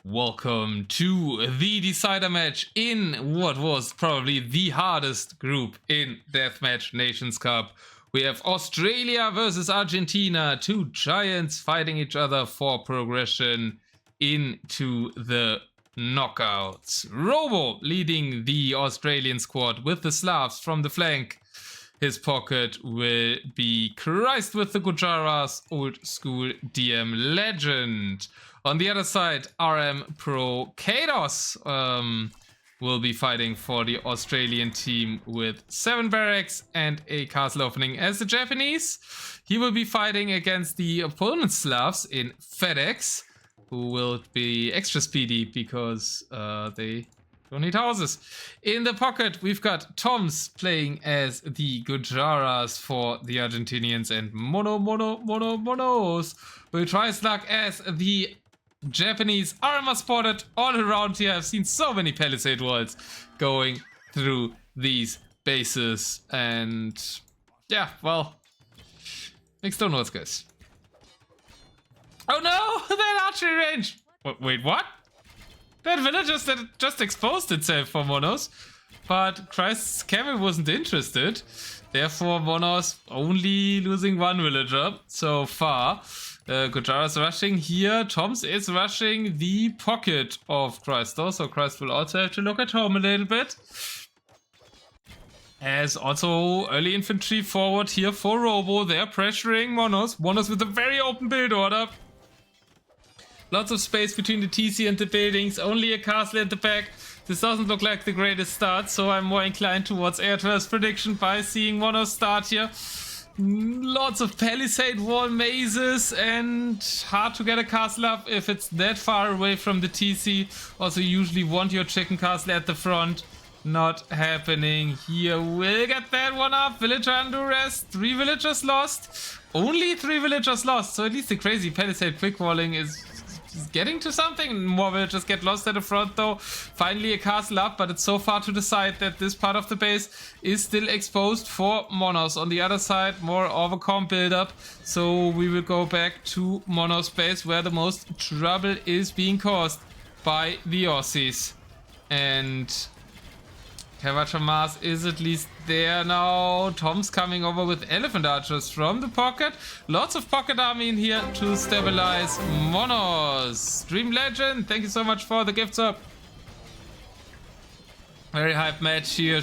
Welcome to the decider match in what was probably the hardest group in Deathmatch Nations Cup. We have Australia versus Argentina, two giants fighting each other for progression into the knockouts. Robo leading the Australian squad with the Slavs from the flank. His pocket will be Christ with the Gujaras, old school DM legend. On the other side, RM Pro Kaydos will be fighting for the Australian team with 7 barracks and a castle opening as the Japanese. He will be fighting against the opponent Slavs in Fedex, who will be extra speedy because they don't need houses. In the pocket, we've got Toms playing as the Gujaras for the Argentinians, and Monoz will try his luck as the Japanese. Armor spotted all around here. I've seen so many palisade walls going through these bases, and yeah, well, mixed donuts, guys. Oh no, that archery range. Wait, what? That villager just exposed itself for Monoz, but Christ's camel wasn't interested. Therefore, Monoz only losing one villager so far. Gujaras rushing here. Toms is rushing the pocket of Christ, though, so Christ will also have to look at home a little bit. As also early infantry forward here for Robo. They're pressuring Monoz. Monoz with a very open build order. Lots of space between the TC and the buildings. Only a castle at the back. This doesn't look like the greatest start, so I'm more inclined towards Airtrail's prediction by seeing Monoz start here. Lots of palisade wall mazes and hard to get a castle up if it's that far away from the TC. Also usually want your chicken castle at the front. Not happening here. We'll get that one up. Villager under rest. 3 villagers lost. Only 3 villagers lost. So at least the crazy palisade quick walling is getting to something. More villagers get lost at the front though. Finally a castle up, but it's so far to the side that this part of the base is still exposed for Monoz. On the other side, more overcom build up. So we will go back to Monoz base where the most trouble is being caused by the Aussies. And Cavacha Mars is at least there now. Tom's coming over with elephant archers from the pocket. Lots of pocket army in here to stabilize Monoz. Dream Legend, thank you so much for the gifts up. Very hype match here.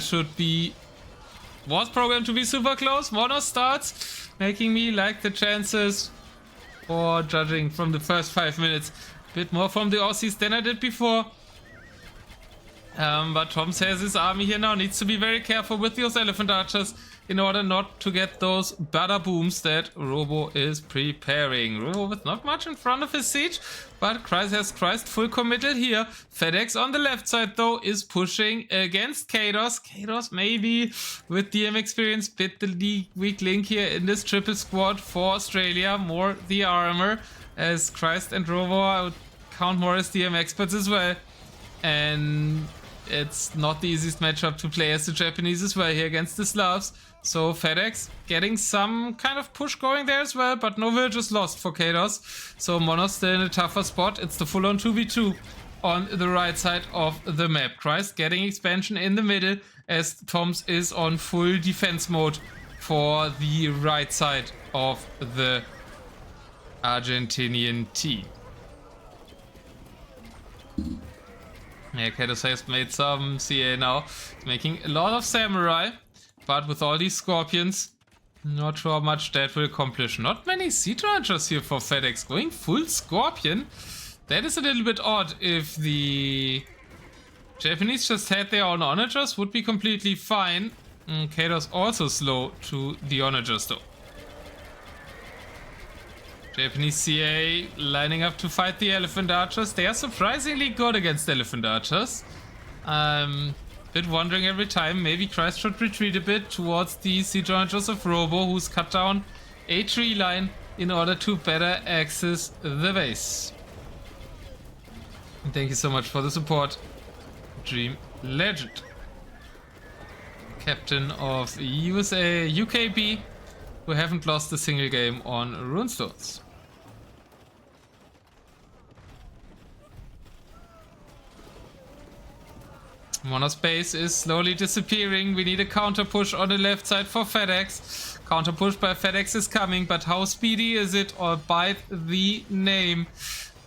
Was programmed to be super close. Monoz starts, making me like the chances for judging from the first 5 minutes. A bit more from the Aussies than I did before. But Tom says his army here now needs to be very careful with those elephant archers in order not to get those bada booms that Robo is preparing. Robo with not much in front of his siege, but Christ has Christ full committal here. Fedex on the left side though is pushing against Kaydos. Kaydos maybe with DM experience bit the weak link here in this triple squad for Australia. More the armor as Christ and Robo I would count more as DM experts as well. And it's not the easiest matchup to play as the Japanese as well here against the Slavs. So Fedex getting some kind of push going there as well, but no villagers lost for Kaydos. So Monoz still in a tougher spot. It's the full-on 2v2 on the right side of the map. Christ getting expansion in the middle as Toms is on full defense mode for the right side of the Argentinian team. Yeah, Kaydos has made some CA now. He's making a lot of samurai, but with all these scorpions, not sure how much that will accomplish. Not many siege launchers here for Fedex. Going full scorpion. That is a little bit odd. If the Japanese just had their own onagers, would be completely fine. Kaydos also slow to the onagers though. Japanese CA lining up to fight the elephant archers. They are surprisingly good against elephant archers. Bit wondering every time. Maybe Christ should retreat a bit towards the siege archers of Robo, who's cut down a tree line in order to better access the base. And thank you so much for the support, Dream Legend. Captain of USA UKB, who haven't lost a single game on Runestones. Monoz base is slowly disappearing. We need a counter push on the left side for Fedex. Counter push by Fedex is coming, but how speedy is it? Or by the name?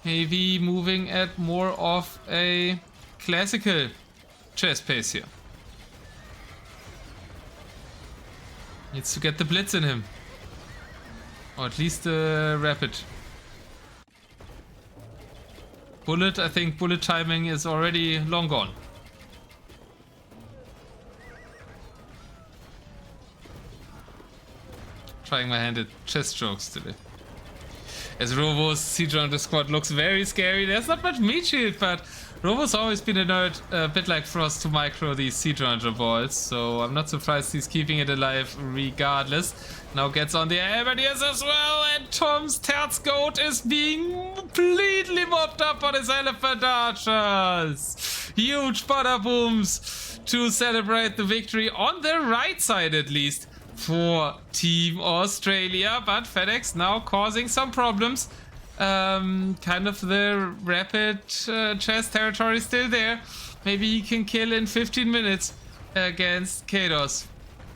Maybe moving at more of a classical chess pace here. Needs to get the blitz in him. Or at least the rapid. Bullet, I think bullet timing is already long gone. Trying my hand at chess strokes today. As Robo's siege round squad looks very scary. There's not much meat shield, but Robo's always been a nerd, a bit like Frost, to micro these siege ranger balls. So I'm not surprised he's keeping it alive regardless. Now gets on the Air-Barriers as well, and Tom's Terz Goat is being completely mopped up on his elephant archers. Huge butter booms to celebrate the victory on the right side at least for Team Australia, but Fedex now causing some problems. Kind of the rapid chess territory still there. Maybe he can kill in 15 minutes against Kaydos.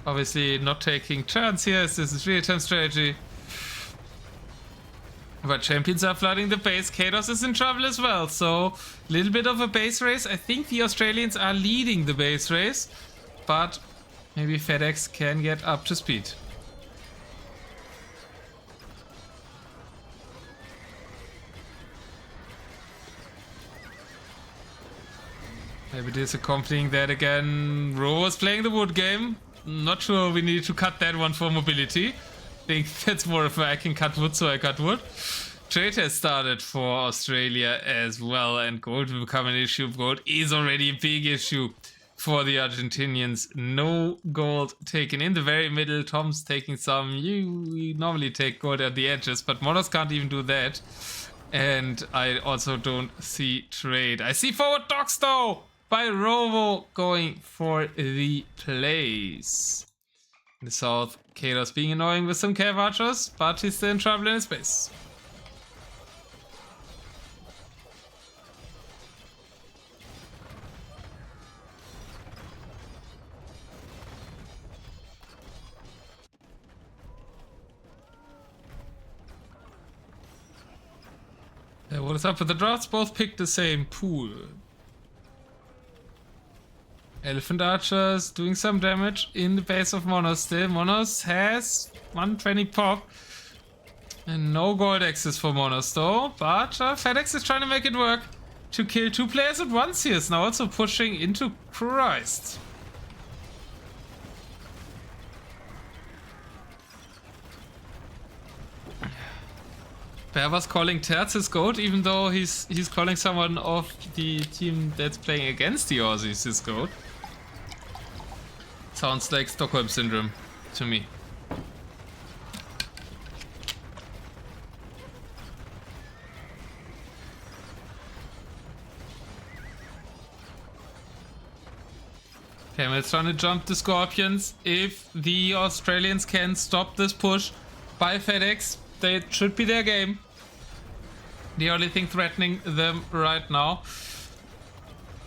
Obviously not taking turns here, as this is real-time strategy. But champions are flooding the base. Kaydos is in trouble as well, so a little bit of a base race. I think the Australians are leading the base race, but maybe Fedex can get up to speed. Maybe this accompanying that again. Ro was playing the wood game. Not sure we need to cut that one for mobility. I think that's more of a I can cut wood, so I cut wood. Trade has started for Australia as well, and gold will become an issue. Gold is already a big issue for the Argentinians. No gold taken in the very middle. Tom's taking some. You normally take gold at the edges, but Monoz can't even do that. And I also don't see trade. I see forward docks though by Robo going for the plays. In the south, Kaydos being annoying with some cav archers, but he's still in trouble in his base. What is up with the drafts? Both picked the same pool. Elephant archers doing some damage in the base of Monoz still. Monoz has 120 pop. And no gold access for Monoz though. But Fedex is trying to make it work to kill two players at once. He is now also pushing into Christ. Bear was calling Terz his goat, even though he's calling someone of the team that's playing against the Aussies his goat. Sounds like Stockholm Syndrome to me. Camel's trying to jump the Scorpions. If the Australians can stop this push by Fedex, that should be their game. The only thing threatening them right now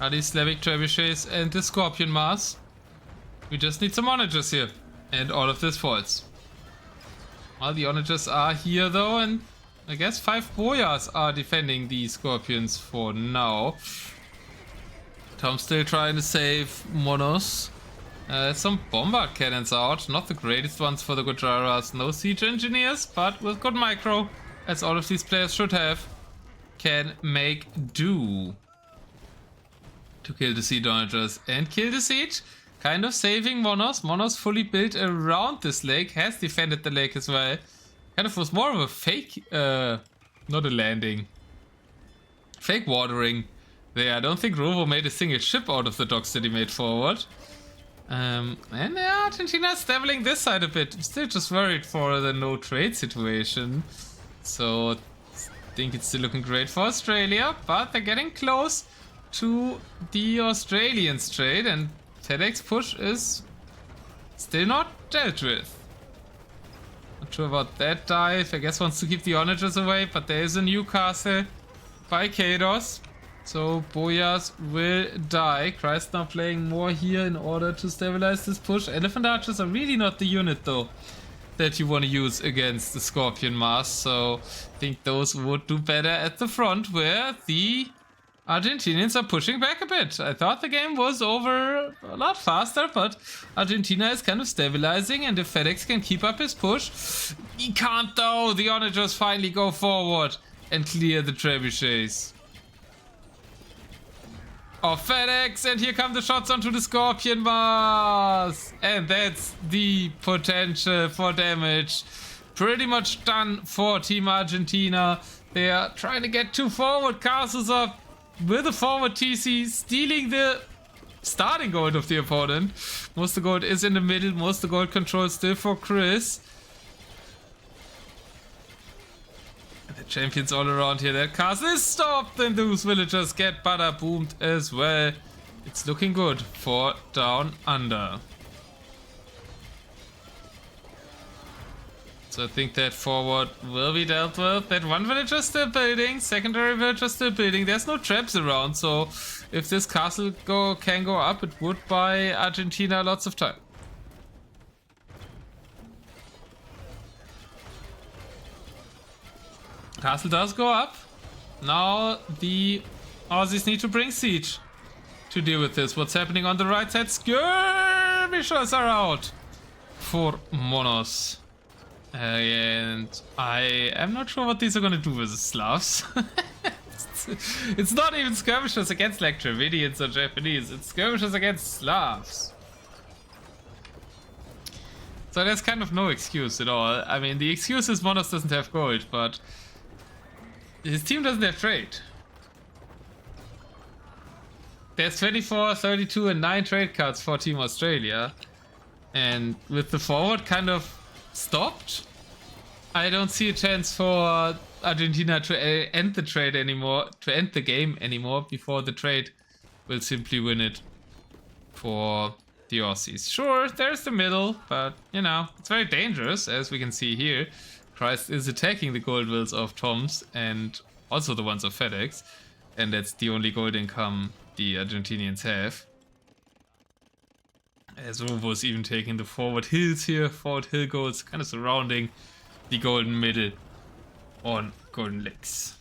are these Slavic trebuchets and the Scorpion Mars. We just need some onagers here. And all of this falls. Well, the onagers are here though, and I guess 5 boyas are defending the Scorpions for now. Tom's still trying to save Monoz. Some bombard cannons out, not the greatest ones for the Gujaras. No siege engineers, but with good micro, as all of these players should have, can make do to kill the siege onagers and kill the siege. Kind of saving Monoz. Monoz fully built around this lake, has defended the lake as well. Kind of was more of a fake, not a landing, fake watering there. I don't think Robo made a single ship out of the docks that he made forward. And Argentina's leveling this side a bit. I'm still just worried for the no trade situation. So I think it's still looking great for Australia, but they're getting close to the Australians trade, and Fedex push is still not dealt with. Not sure about that dive. I guess wants to keep the onagers away, but there is a new castle by Kaydos. So Boyas will die. Christ now playing more here in order to stabilize this push. Elephant Archers are really not the unit though that you want to use against the Scorpion Mass. So I think those would do better at the front where the Argentinians are pushing back a bit. I thought the game was over a lot faster, but Argentina is kind of stabilizing, and if Fedex can keep up his push, he can't though. The Onagers finally go forward and clear the trebuchets of Fedex, and here come the shots onto the Scorpion Mass, and that's the potential for damage. Pretty much done for Team Argentina. They are trying to get two forward castles up with a forward TC, stealing the starting gold of the opponent. Most of the gold is in the middle, most of the gold control still for Chris. And the champions all around here. That castle is stopped, and those villagers get bada boomed as well. It's looking good for Down Under. So I think that forward will be dealt with. That one villager still building, secondary villager still building. There's no traps around, so if this castle can go up, it would buy Argentina lots of time. Castle does go up. Now the Aussies need to bring siege to deal with this. What's happening on the right side? Skirmishers are out for Monoz. And I am not sure what these are going to do with the Slavs. It's not even skirmishers against like Dravidians or Japanese. It's skirmishers against Slavs. So there's kind of no excuse at all. I mean, the excuse is Monoz doesn't have gold, but his team doesn't have trade. There's 24, 32 and 9 trade cards for Team Australia. And with the forward kind of stopped, I don't see a chance for Argentina to end the trade anymore, to end the game anymore before the trade will simply win it for the Aussies. Sure, there's the middle, but you know, it's very dangerous, as we can see here. Christ is attacking the gold wills of Toms and also the ones of Fedex, and that's the only gold income the Argentinians have. As Robo is even taking the forward hills here, forward hill golds, kind of surrounding the golden middle on golden lakes.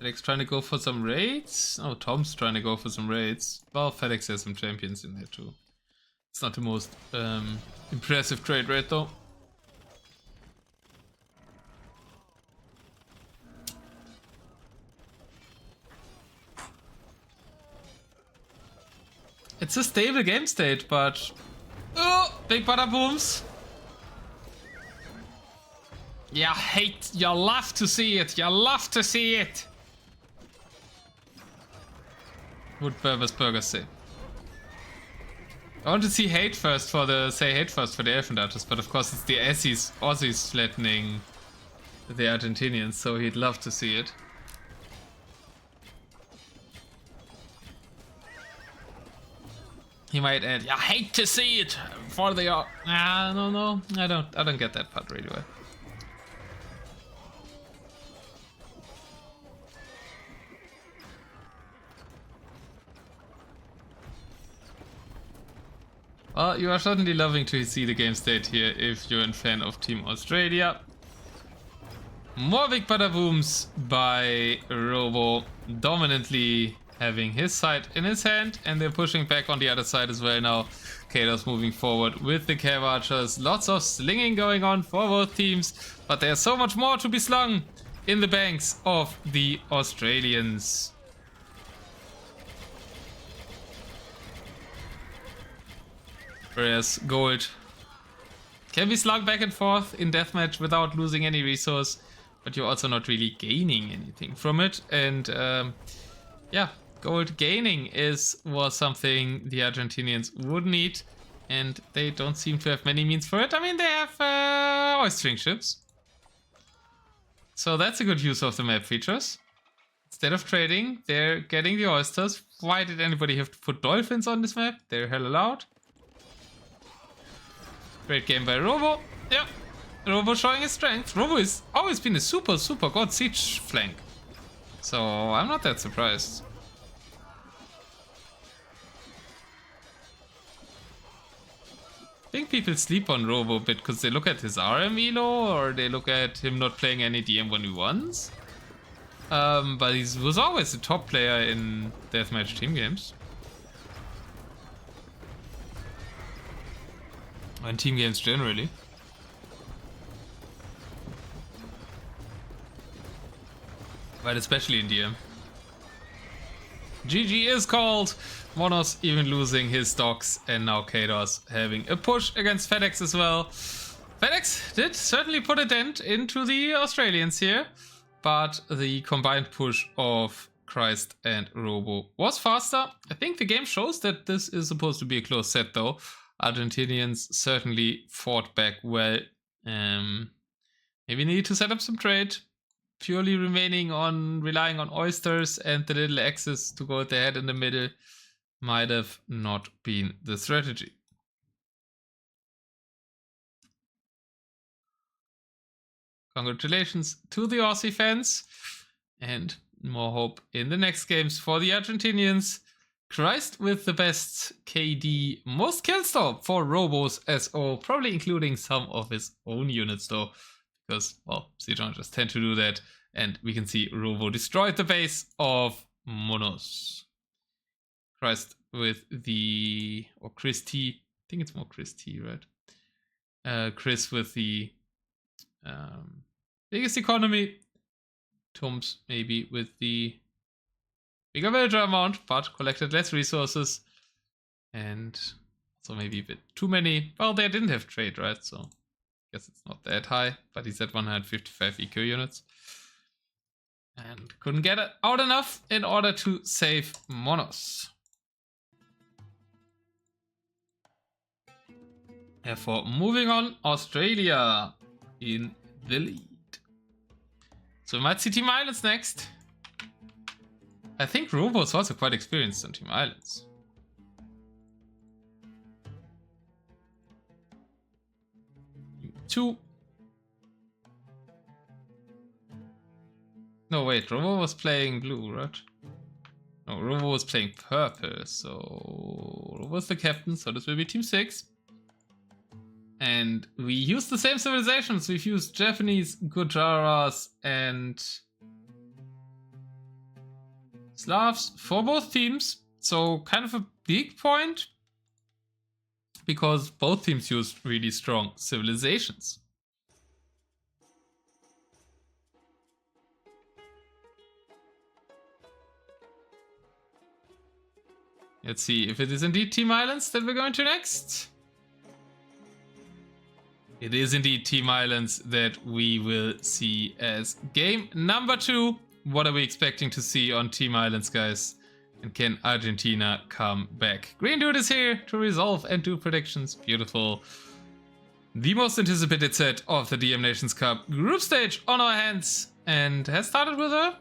Fedex trying to go for some raids? Oh, Tom's trying to go for some raids. Well, Fedex has some champions in there too. It's not the most impressive trade rate though. It's a stable game state, but oh, big bada booms. You love to see it. You love to see it. Would Burgers Burgers say. I want to see hate first for the Elephant Archers, but of course it's the Aussies flattening the Argentinians, so he'd love to see it. He might add, "I hate to see it" for the no, I don't get that part really well. Well, you are certainly loving to see the game state here if you're a fan of Team Australia. More big bada booms by Robo, dominantly having his side in his hand, and they're pushing back on the other side as well now. Kaydos moving forward with the Cav Archers. Lots of slinging going on for both teams, but there's so much more to be slung in the banks of the Australians. Whereas gold can be slung back and forth in deathmatch without losing any resource, but you're also not really gaining anything from it. And yeah, gold gaining was something the Argentinians would need, and they don't seem to have many means for it. I mean, they have oystering ships, so that's a good use of the map features. Instead of trading, they're getting the oysters. Why did anybody have to put dolphins on this map? They're hell allowed. Great game by Robo. Yeah, Robo showing his strength. Robo has always been a super god siege flank. So I'm not that surprised. I think people sleep on Robo a bit because they look at his RM elo or they look at him not playing any DM1v1s. But he was always the top player in Deathmatch team games. And team games generally. But especially in DM. GG is called. Monoz even losing his stocks, and now Kaydos having a push against Fedex as well. Fedex did certainly put a dent into the Australians here, but the combined push of Christ and Robo was faster. I think the game shows that this is supposed to be a close set though. Argentinians certainly fought back well. Maybe need to set up some trade. Purely relying on oysters and the little X's to go at the head in the middle might have not been the strategy. Congratulations to the Aussie fans, and more hope in the next games for the Argentinians. Christ with the best KD, most kills though for Robos SO, probably including some of his own units though, because, well, Citron just tend to do that. And we can see Robo destroyed the base of Monoz. Christ with the, or Chris T, I think it's more Chris T, right? Chris with the biggest economy. Tums maybe with the bigger villager amount, but collected less resources. And so maybe a bit too many. Well, they didn't have trade, right? So I guess it's not that high, but he's at 155 eco units. And couldn't get it out enough in order to save Monoz. Therefore, moving on, Australia in the lead. So we might see Team Islands next. I think Robo is also quite experienced on Team Islands. Two. No, wait, Robo was playing blue, right? No, Robo was playing purple, so Robo was the captain, so this will be Team 6. And we used the same civilizations. We've used Japanese, Gujaras, and Slavs for both teams. So kind of a big point, because both teams used really strong civilizations. Let's see if it is indeed Team Islands that we're going to next. It is indeed Team Islands that we will see as game number 2. What are we expecting to see on Team Islands, guys? And can Argentina come back? Green Dude is here to resolve and do predictions. Beautiful. The most anticipated set of the DM Nations Cup group stage on our hands, and has started with a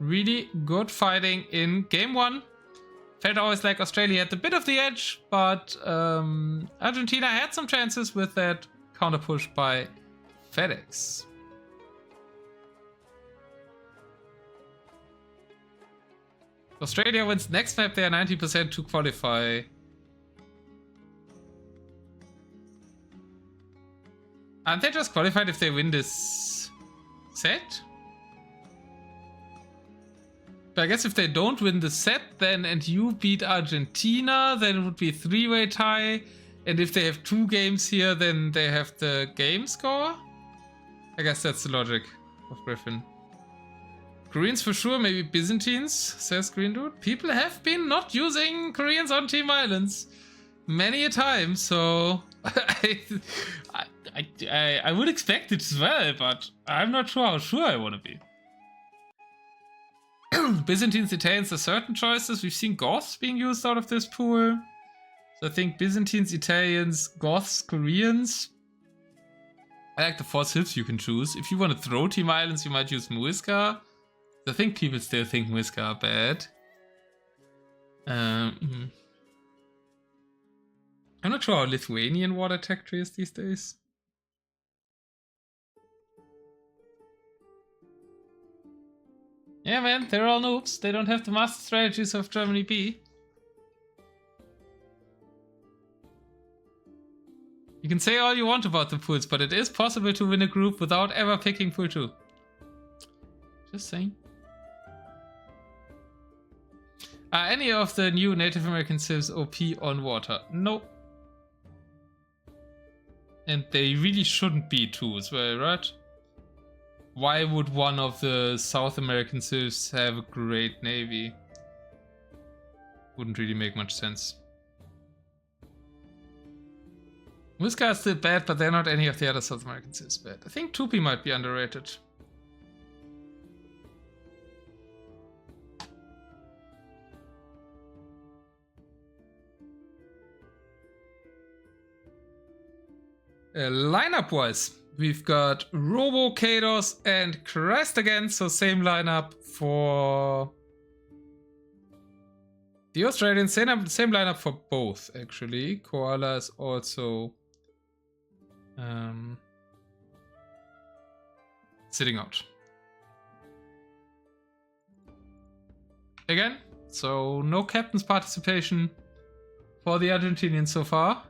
really good fighting in game 1. Felt always like Australia had a bit of the edge, but Argentina had some chances with that counter push by Fedex. Australia wins next map, they are 90% to qualify. Aren't they just qualified if they win this set? But I guess if they don't win the set then and you beat Argentina, then it would be a 3-way tie. And if they have 2 games here, then they have the game score? I guess that's the logic of Griffin. Koreans for sure, maybe Byzantines, says Green Dude. People have been not using Koreans on Team Islands many a time, so I would expect it as well, but I'm not sure how sure I want to be. Byzantines, Italians are certain choices. We've seen Goths being used out of this pool. So I think Byzantines, Italians, Goths, Koreans. I like the 4 civs you can choose. If you want to throw Team Islands, you might use Muisca. I think people still think Muisca are bad. I'm not sure how Lithuanian water tech tree is these days. Yeah, man, they're all noobs. They don't have the master strategies of Germany B. You can say all you want about the pools, but it is possible to win a group without ever picking pool 2. Just saying. Are any of the new Native American civs OP on water? No. And they really shouldn't be too as well, right? Why would one of the South American civs have a great navy? Wouldn't really make much sense. Muisca is still bad, but they're not any of the other South American civs bad. I think Tupi might be underrated. Lineup wise, we've got Robo, Kaydos, and Crest again, so same lineup for the Australians, same lineup for both actually. Koala is also sitting out. Again, so no captain's participation for the Argentinians so far.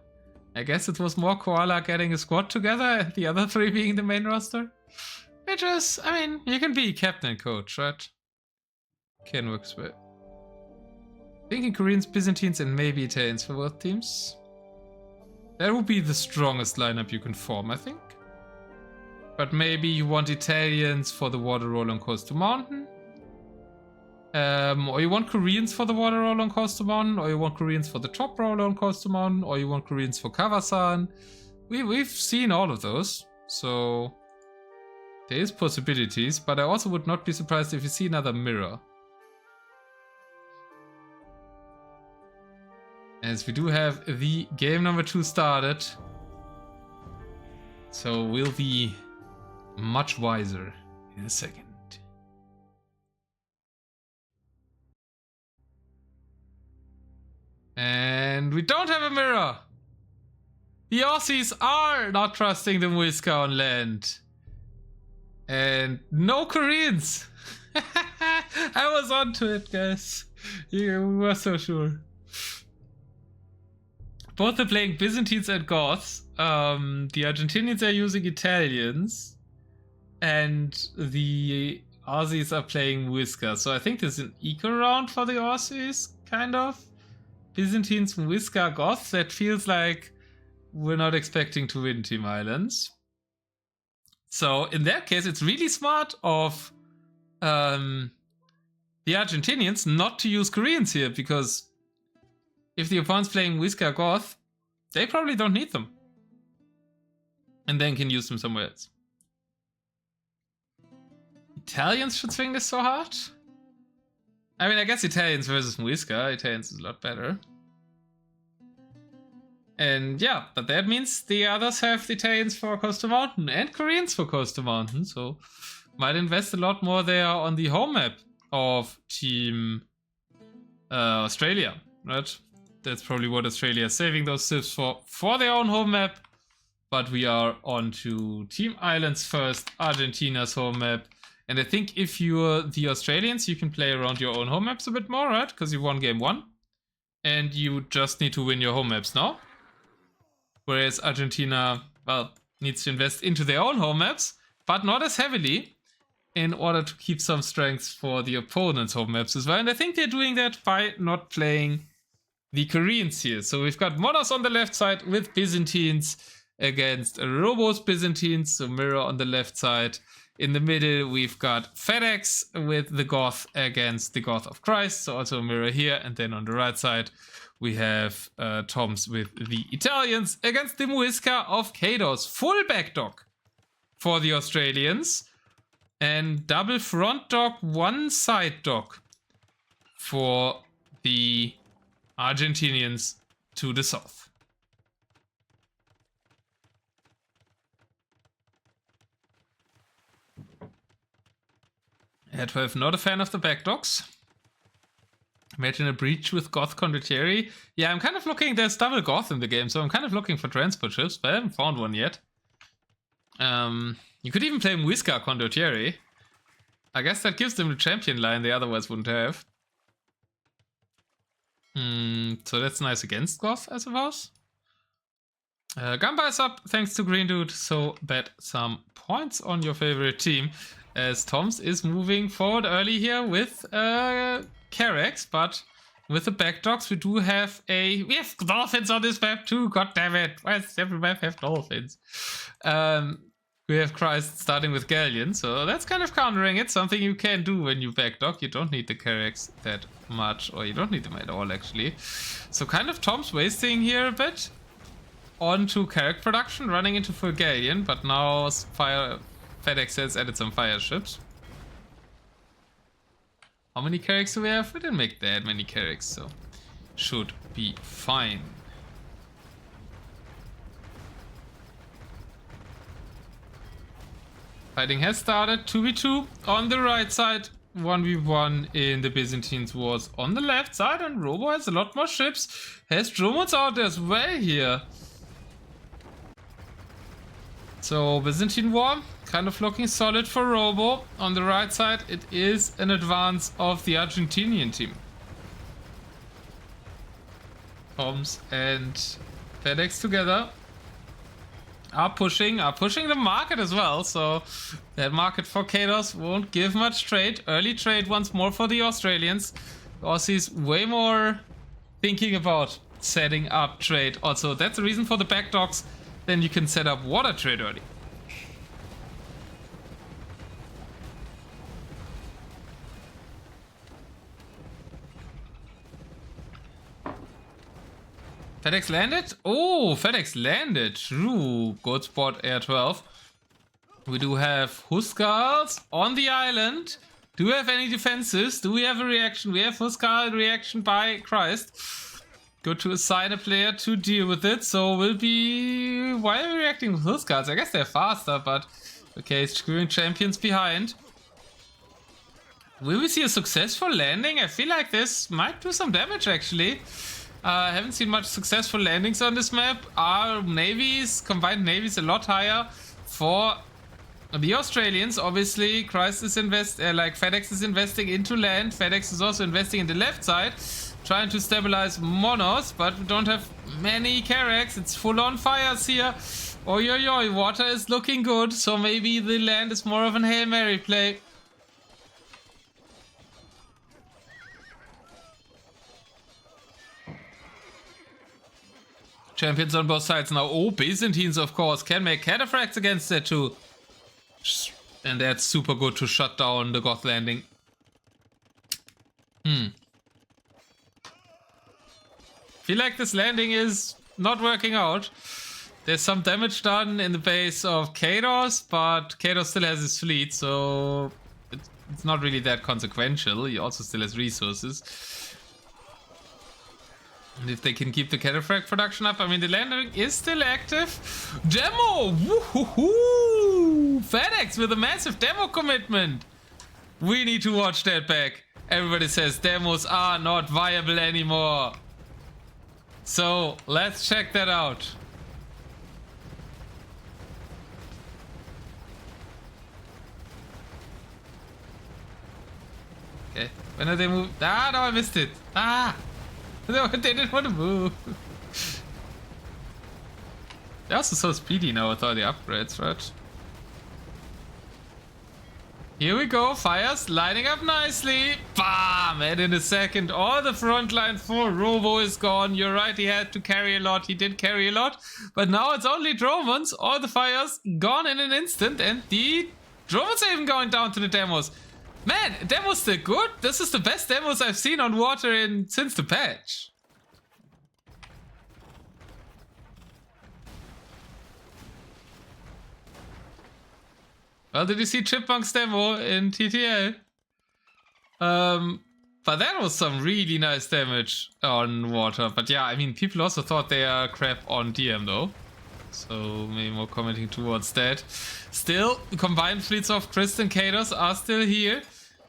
I guess it was more Koala getting a squad together and the other 3 being the main roster. Which is, I mean, you can be captain and coach, right? Can work as well. Thinking Koreans, Byzantines, and maybe Italians for both teams. That would be the strongest lineup you can form, I think. But maybe you want Italians for the water roll on Coast to Mountain. Or you want Koreans for the water roll on Coast to Mountain, or you want Koreans for the top roll on Coast to Mountain, or you want Koreans for Kawasan. We've seen all of those, so there is possibilities, but I also would not be surprised if you see another mirror. As we do have the game number 2 started, so we'll be much wiser in a second. And we don't have a mirror! The Aussies are not trusting the Muisca on land. And no Koreans! I was onto it, guys. You were so sure. Both are playing Byzantines and Goths. The Argentinians are using Italians. And the Aussies are playing Muisca. So I think there's an eco round for the Aussies, kind of. Byzantines, Muisca, Goths. That feels like we're not expecting to win Team Islands. So in that case, it's really smart of the Argentinians not to use Koreans here, because if the opponent's playing Muisca, Goth, they probably don't need them. And then can use them somewhere else. Italians should swing this so hard? I mean, I guess Italians versus Muisca. Italians is a lot better. And yeah, but that means the others have the Italians for Coastal Mountain and Koreans for Coastal Mountain, so might invest a lot more there on the home map of Team Australia, right? That's probably what Australia is saving those civs for their own home map. But we are on to Team Islands first, Argentina's home map. And I think if you're the Australians, you can play around your own home maps a bit more, right? Because you won game 1. And you just need to win your home maps now. Whereas Argentina, well, needs to invest into their own home maps, but not as heavily, in order to keep some strengths for the opponent's home maps as well. And I think they're doing that by not playing the Koreans here. So we've got Monoz on the left side with Byzantines against Robo's Byzantines, so mirror on the left side. In the middle, we've got Fedex with the Goth against the Goth of Christ, so also a mirror here. And then on the right side, we have Toms with the Italians against the Muisca of Kaydos. Full back dock for the Australians. And double front dock, one side dock for the Argentinians to the south. Air 12, not a fan of the backdogs. Imagine a breach with Goth Condottieri. Yeah, I'm kind of looking, there's double Goth in the game, so I'm kind of looking for transport ships, but I haven't found one yet. You could even play Muisca Condottieri. I guess that gives them the champion line they otherwise wouldn't have. So that's nice against Goth, I suppose. Gamba is up thanks to Green Dude, so bet some points on your favorite team. As Toms is moving forward early here with Carex, but with the backdogs we have dolphins on this map too. God damn it! Why does every map have dolphins? We have Christ starting with Galleon, so that's kind of countering it. Something you can do when you backdog. You don't need the Carex that much, or you don't need them at all actually. So kind of Tom's wasting here a bit onto Carrack production, running into full Galleon, but now Fedex has added some fire ships. How many Carracks do we have? We didn't make that many Carracks, so should be fine. Fighting has started. 2v2 on the right side, 1v1 in the Byzantines wars on the left side, and Robo has a lot more ships. Has drones out as well here. So Byzantine war kind of looking solid for Robo. On the right side it is an advance of the Argentinian team. Toms and Fedex together are pushing the market as well, so that market for Kaydos won't give much trade. Early trade once more for the Australians. The Aussies way more thinking about setting up trade. Also, that's the reason for the backdogs. Then you can set up water trade early. Fedex landed? Oh, Fedex landed. True. Good spot, Air 12. We do have Huskarls on the island. Do we have any defenses? Do we have a reaction? We have Huskarl reaction by Christ. Good to assign a player to deal with it. So we'll be... Why are we reacting with Huskarls? I guess they're faster, but... Okay, screwing champions behind. Will we see a successful landing? I feel like this might do some damage, actually. I haven't seen much successful landings on this map. Our navies, combined navies, a lot higher for the Australians. Obviously, Christ is Fedex is investing into land. Fedex is also investing in the left side, trying to stabilize Monoz, but we don't have many Carracks. It's full on fires here. Oi, oi, oi, water is looking good, so maybe the land is more of an Hail Mary play. Champions on both sides now. Oh, Byzantines, of course, can make cataphracts against that too. And that's super good to shut down the Goth landing. Feel like this landing is not working out. There's some damage done in the base of Kaydos, but Kaydos still has his fleet, so it's not really that consequential. He also still has resources. And if they can keep the cataphract production up, I mean, the landing is still active. Demo! Woohoo! Fedex with a massive demo commitment. We need to watch that back. Everybody says demos are not viable anymore. So, let's check that out. Okay, when are they move? Ah, no, I missed it. Ah! No, they didn't want to move. They're also so speedy now with all the upgrades, right? Here we go, fires lining up nicely. Bam! And in a second, all the front line for Robo is gone. You're right, he had to carry a lot. He did carry a lot. But now it's only Dromons. All the fires gone in an instant. And the Dromons are even going down to the demos. Man, demos still good. This is the best demos I've seen on water since the patch. Well, did you see Chipmunk's demo in TTL? But that was some really nice damage on water. But yeah, I mean, people also thought they are crap on DM though. So maybe more commenting towards that. Still, the combined fleets of Christ and Kaydos are still here.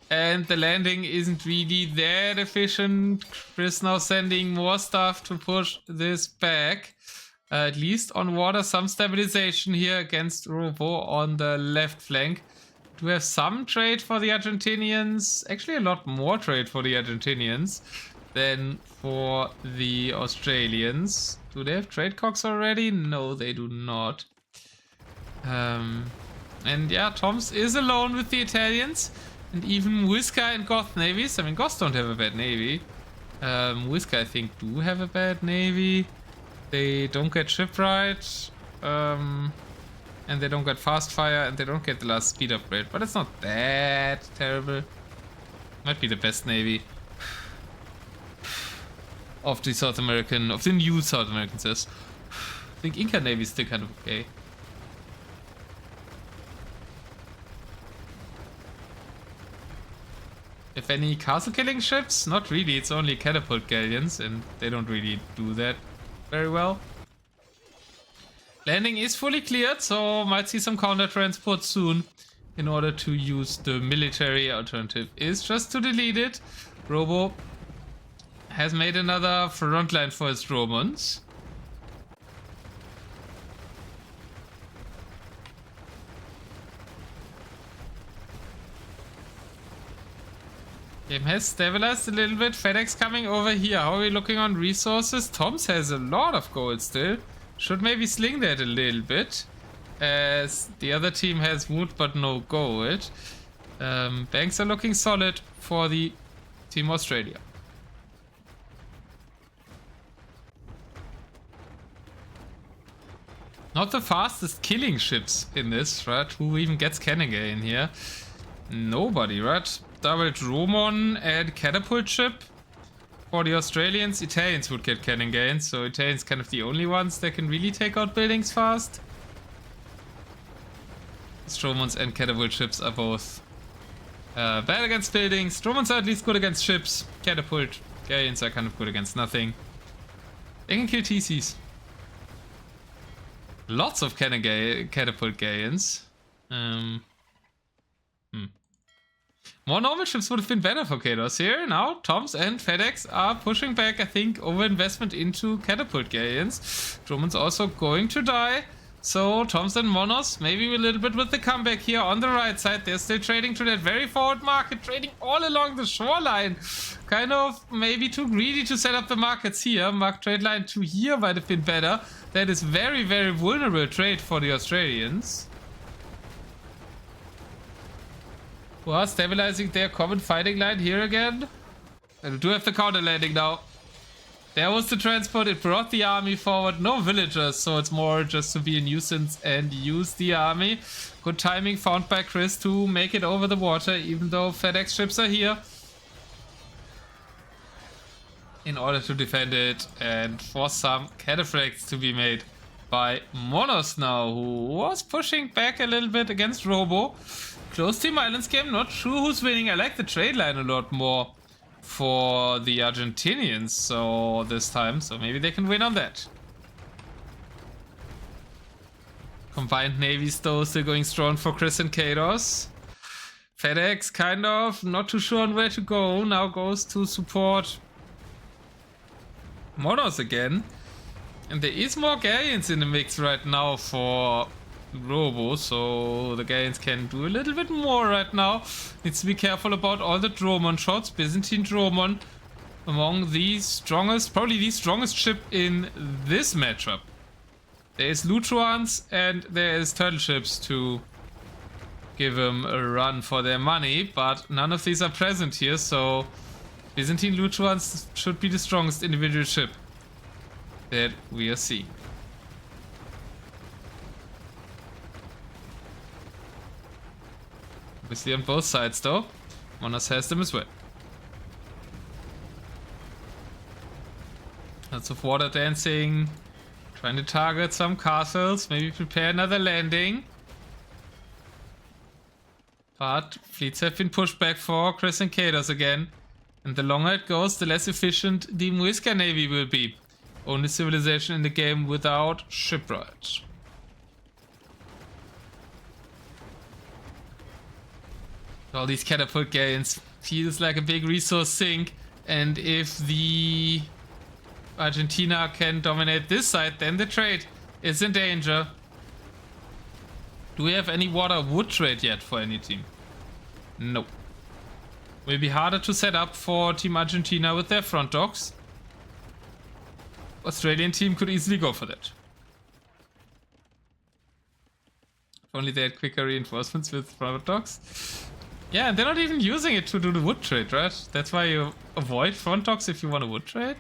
And the landing isn't really that efficient. Chris now sending more stuff to push this back. At least on water, some stabilization here against Robo on the left flank. Do we have some trade for the Argentinians? Actually, a lot more trade for the Argentinians than for the Australians. Do they have trade cocks already? No, they do not. And yeah, Toms is alone with the Italians. And even Whisker and Goth navies. I mean, Goths don't have a bad navy. Whisker, I think, do have a bad navy. They don't get shipwright. And they don't get fast fire. And they don't get the last speed upgrade. But it's not that terrible. Might be the best navy of the South American, of the new South American says. I think Inca navy is still kind of okay. If any castle killing ships? Not really, it's only catapult galleons and they don't really do that very well. Landing is fully cleared, so might see some counter transport soon in order to use the military. Alternative is just to delete it. Robo has made another front line for his Romans. Game has stabilized a little bit. Fedex coming over here. How are we looking on resources? Toms has a lot of gold still. Should maybe sling that a little bit. As the other team has wood but no gold. Banks are looking solid for the Team Australia. Not the fastest killing ships in this, right? Who even gets Canninger in here? Nobody, right? Double Dromon and catapult ship. For the Australians, Italians would get cannon gains, so Italians kind of the only ones that can really take out buildings fast. Dromons and catapult ships are both bad against buildings. Dromons are at least good against ships. Catapult galleons are kind of good against nothing. They can kill TCs. Lots of catapult galleons. More normal ships would have been better for Kaydos here. Now, Toms and Fedex are pushing back, I think, over investment into catapult galleons. Drummond's also going to die. So, Toms and Monoz, maybe a little bit with the comeback here on the right side. They're still trading to that very forward market, trading all along the shoreline. Kind of maybe too greedy to set up the markets here. Mark trade line to here might have been better. That is very, very vulnerable trade for the Australians. Who are stabilizing their common fighting line here again. And we do have the counter landing now. There was the transport, it brought the army forward. No villagers, so it's more just to be a nuisance and use the army. Good timing found by Chris to make it over the water, even though Fedex ships are here. In order to defend it and for some cataphracts to be made by Monoz now, who was pushing back a little bit against Robo. Close Team Islands game, not sure who's winning. I like the trade line a lot more for the Argentinians so this time, so maybe they can win on that. Combined navies though still going strong for Chris and Kaydos. Fedex kind of not too sure on where to go, now goes to support Monoz again. And there is more galleons in the mix right now for Robo, so the galleons can do a little bit more right now. Needs to be careful about all the Dromon shots. Byzantine Dromon among the strongest, probably the strongest ship in this matchup. There is Lutruans and there is turtle ships to give them a run for their money, but none of these are present here, so Byzantine Lutruans should be the strongest individual ship that we are seeing. Obviously on both sides though. Monoz has them as well. Lots of water dancing. Trying to target some castles. Maybe prepare another landing. But fleets have been pushed back for Chris and Kaydos again. And the longer it goes, the less efficient the Muisca Navy will be. Only civilization in the game without shipwright. All these catapult gains feels like a big resource sink, and if the Argentina can dominate this side, then the trade is in danger. Do we have any water wood trade yet for any team? No. Will be harder to set up for Team Argentina with their front docks. Australian team could easily go for that. If only they had quicker reinforcements with front docks. Yeah, and they're not even using it to do the wood trade, right? That's why you avoid front docks if you want a wood trade.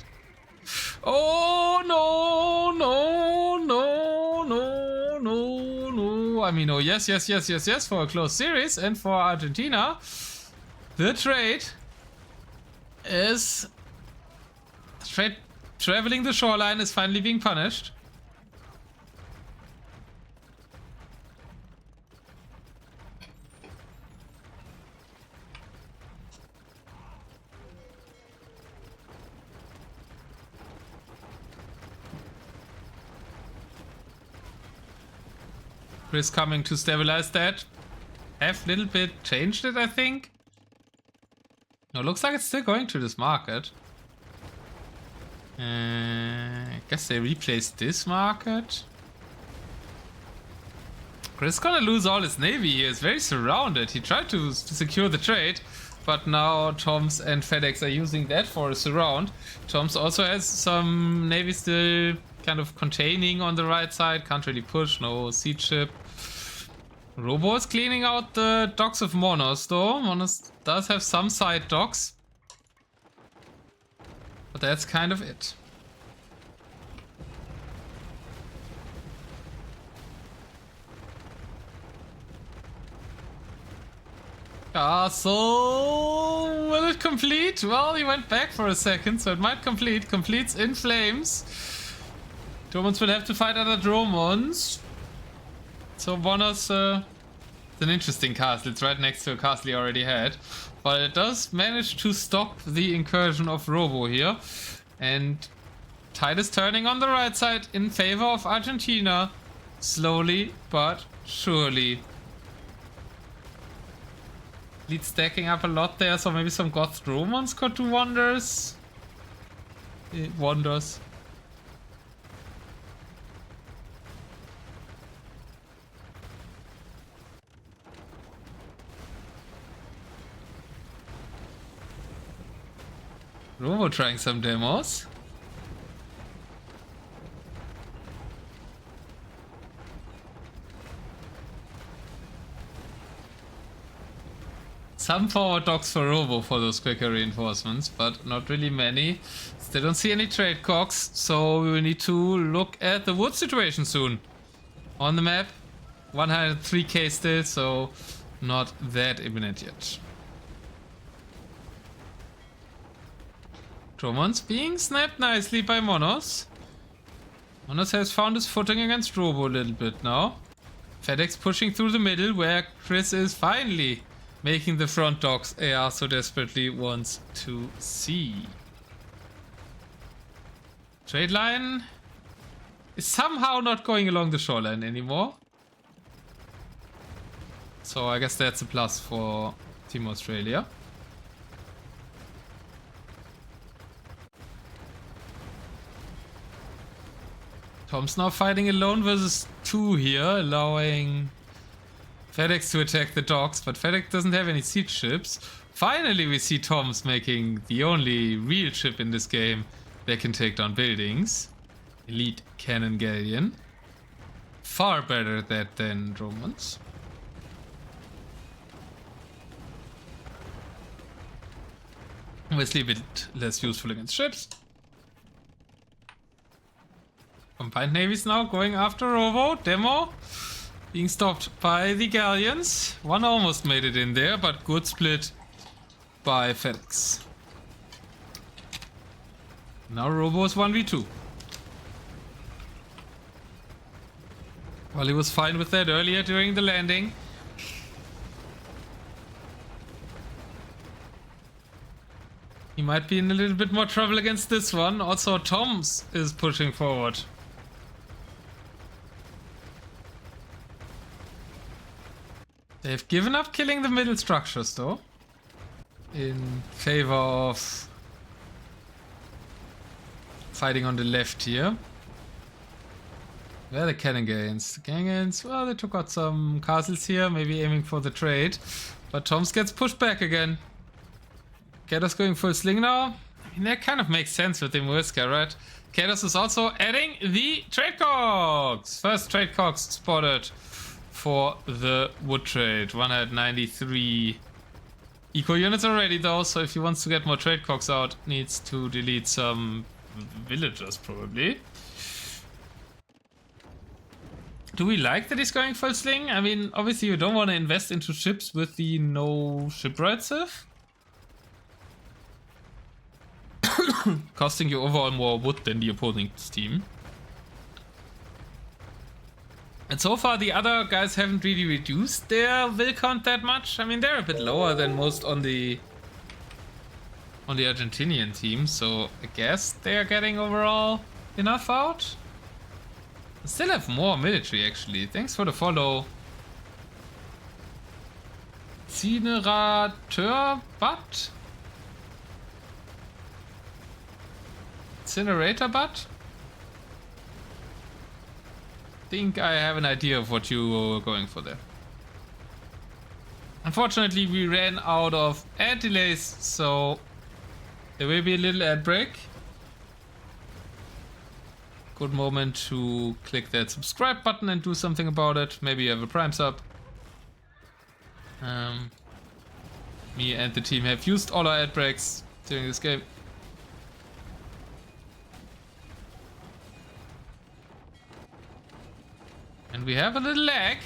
Oh, no, no, no, no, no, no. I mean, oh, yes, yes, yes, yes, yes, for a close series. And for Argentina, the trade is... traveling the shoreline is finally being punished. Chris coming to stabilize that. Have a little bit changed it, I think. No, looks like it's still going to this market. I guess they replaced this market. Chris gonna lose all his navy here. He's very surrounded. He tried to secure the trade, but now Toms and Fedex are using that for a surround. Toms also has some navy still kind of containing on the right side. Can't really push. No siege ship. Robo is cleaning out the docks of Monoz though. Monoz does have some side docks. But that's kind of it. Castle, will it complete? Well, he went back for a second, so it might complete. Completes in flames. Dromons will have to fight other Dromons. So Monoz, it's an interesting castle. It's right next to a castle he already had. But it does manage to stop the incursion of Robo here. And tide is turning on the right side in favor of Argentina. Slowly but surely. Lead stacking up a lot there, so maybe some Goth Dromons could do wonders. Wonders. Robo trying some demos. Some forward docks for Robo for those quicker reinforcements, but not really many. Still don't see any trade cocks, so we will need to look at the wood situation soon. On the map, 103k still, so not that imminent yet. Dromons being snapped nicely by Monoz. Monoz has found his footing against Robo a little bit now. Fedex pushing through the middle where Chris is finally making the front docks AR so desperately wants to see. Trade line is somehow not going along the shoreline anymore. So I guess that's a plus for Team Australia. Tom's now fighting alone versus 2 here, allowing Fedex to attack the docks, but Fedex doesn't have any siege ships. Finally we see Tom's making the only real ship in this game that can take down buildings. Elite Cannon Galleon. Far better at that than Dromons. Obviously a bit less useful against ships. Combined navies now going after Robo. Demo being stopped by the galleons. One almost made it in there, but good split by Fedex. Now Robo's 1v2. Well, he was fine with that earlier during the landing. He might be in a little bit more trouble against this one. Also, Toms is pushing forward. They've given up killing the middle structures though, in favor of fighting on the left here. Where are the cannon gains? The cannon gains, well, they took out some castles here, maybe aiming for the trade. But Toms gets pushed back again. Kaydos going full sling now. I mean, that kind of makes sense with the Muisca, right? Kaydos is also adding the trade cogs. First trade cogs spotted for the wood trade. 193 eco units already though, so if he wants to get more trade cogs out, needs to delete some villagers probably. Do we like that he's going full sling? I mean, obviously you don't want to invest into ships with the no shipwright Civ. Costing you overall more wood than the opponent's team. And so far the other guys haven't really reduced their will count that much. I mean, they're a bit lower than most on the Argentinian team, so I guess they are getting overall enough out. I still have more military actually. Thanks for the follow. Incinerator butt? Incinerator butt? Think I have an idea of what you were going for there. Unfortunately, we ran out of ad delays, so there will be a little ad break. Good moment to click that subscribe button and do something about it. Maybe you have a Prime sub. Me and the team have used all our ad breaks during this game. And we have a little lag.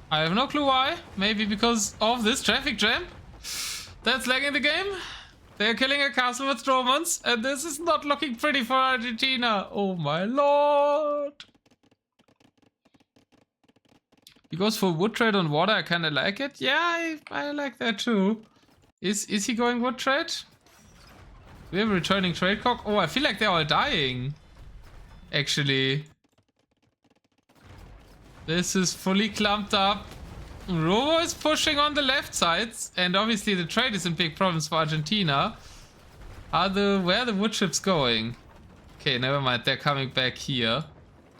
I have no clue why. Maybe because of this traffic jam that's lagging the game. They're killing a castle with Dromons, and this is not looking pretty for Argentina. Oh my lord. He goes for wood trade on water. I kind of like it. Yeah, I like that too. Is he going wood trade? We have a returning trade cog. Oh, I feel like they're all dying. Actually. This is fully clumped up. Robo is pushing on the left sides. And obviously the trade is in big problems for Argentina. Where are the wood ships going? Okay, never mind. They're coming back here.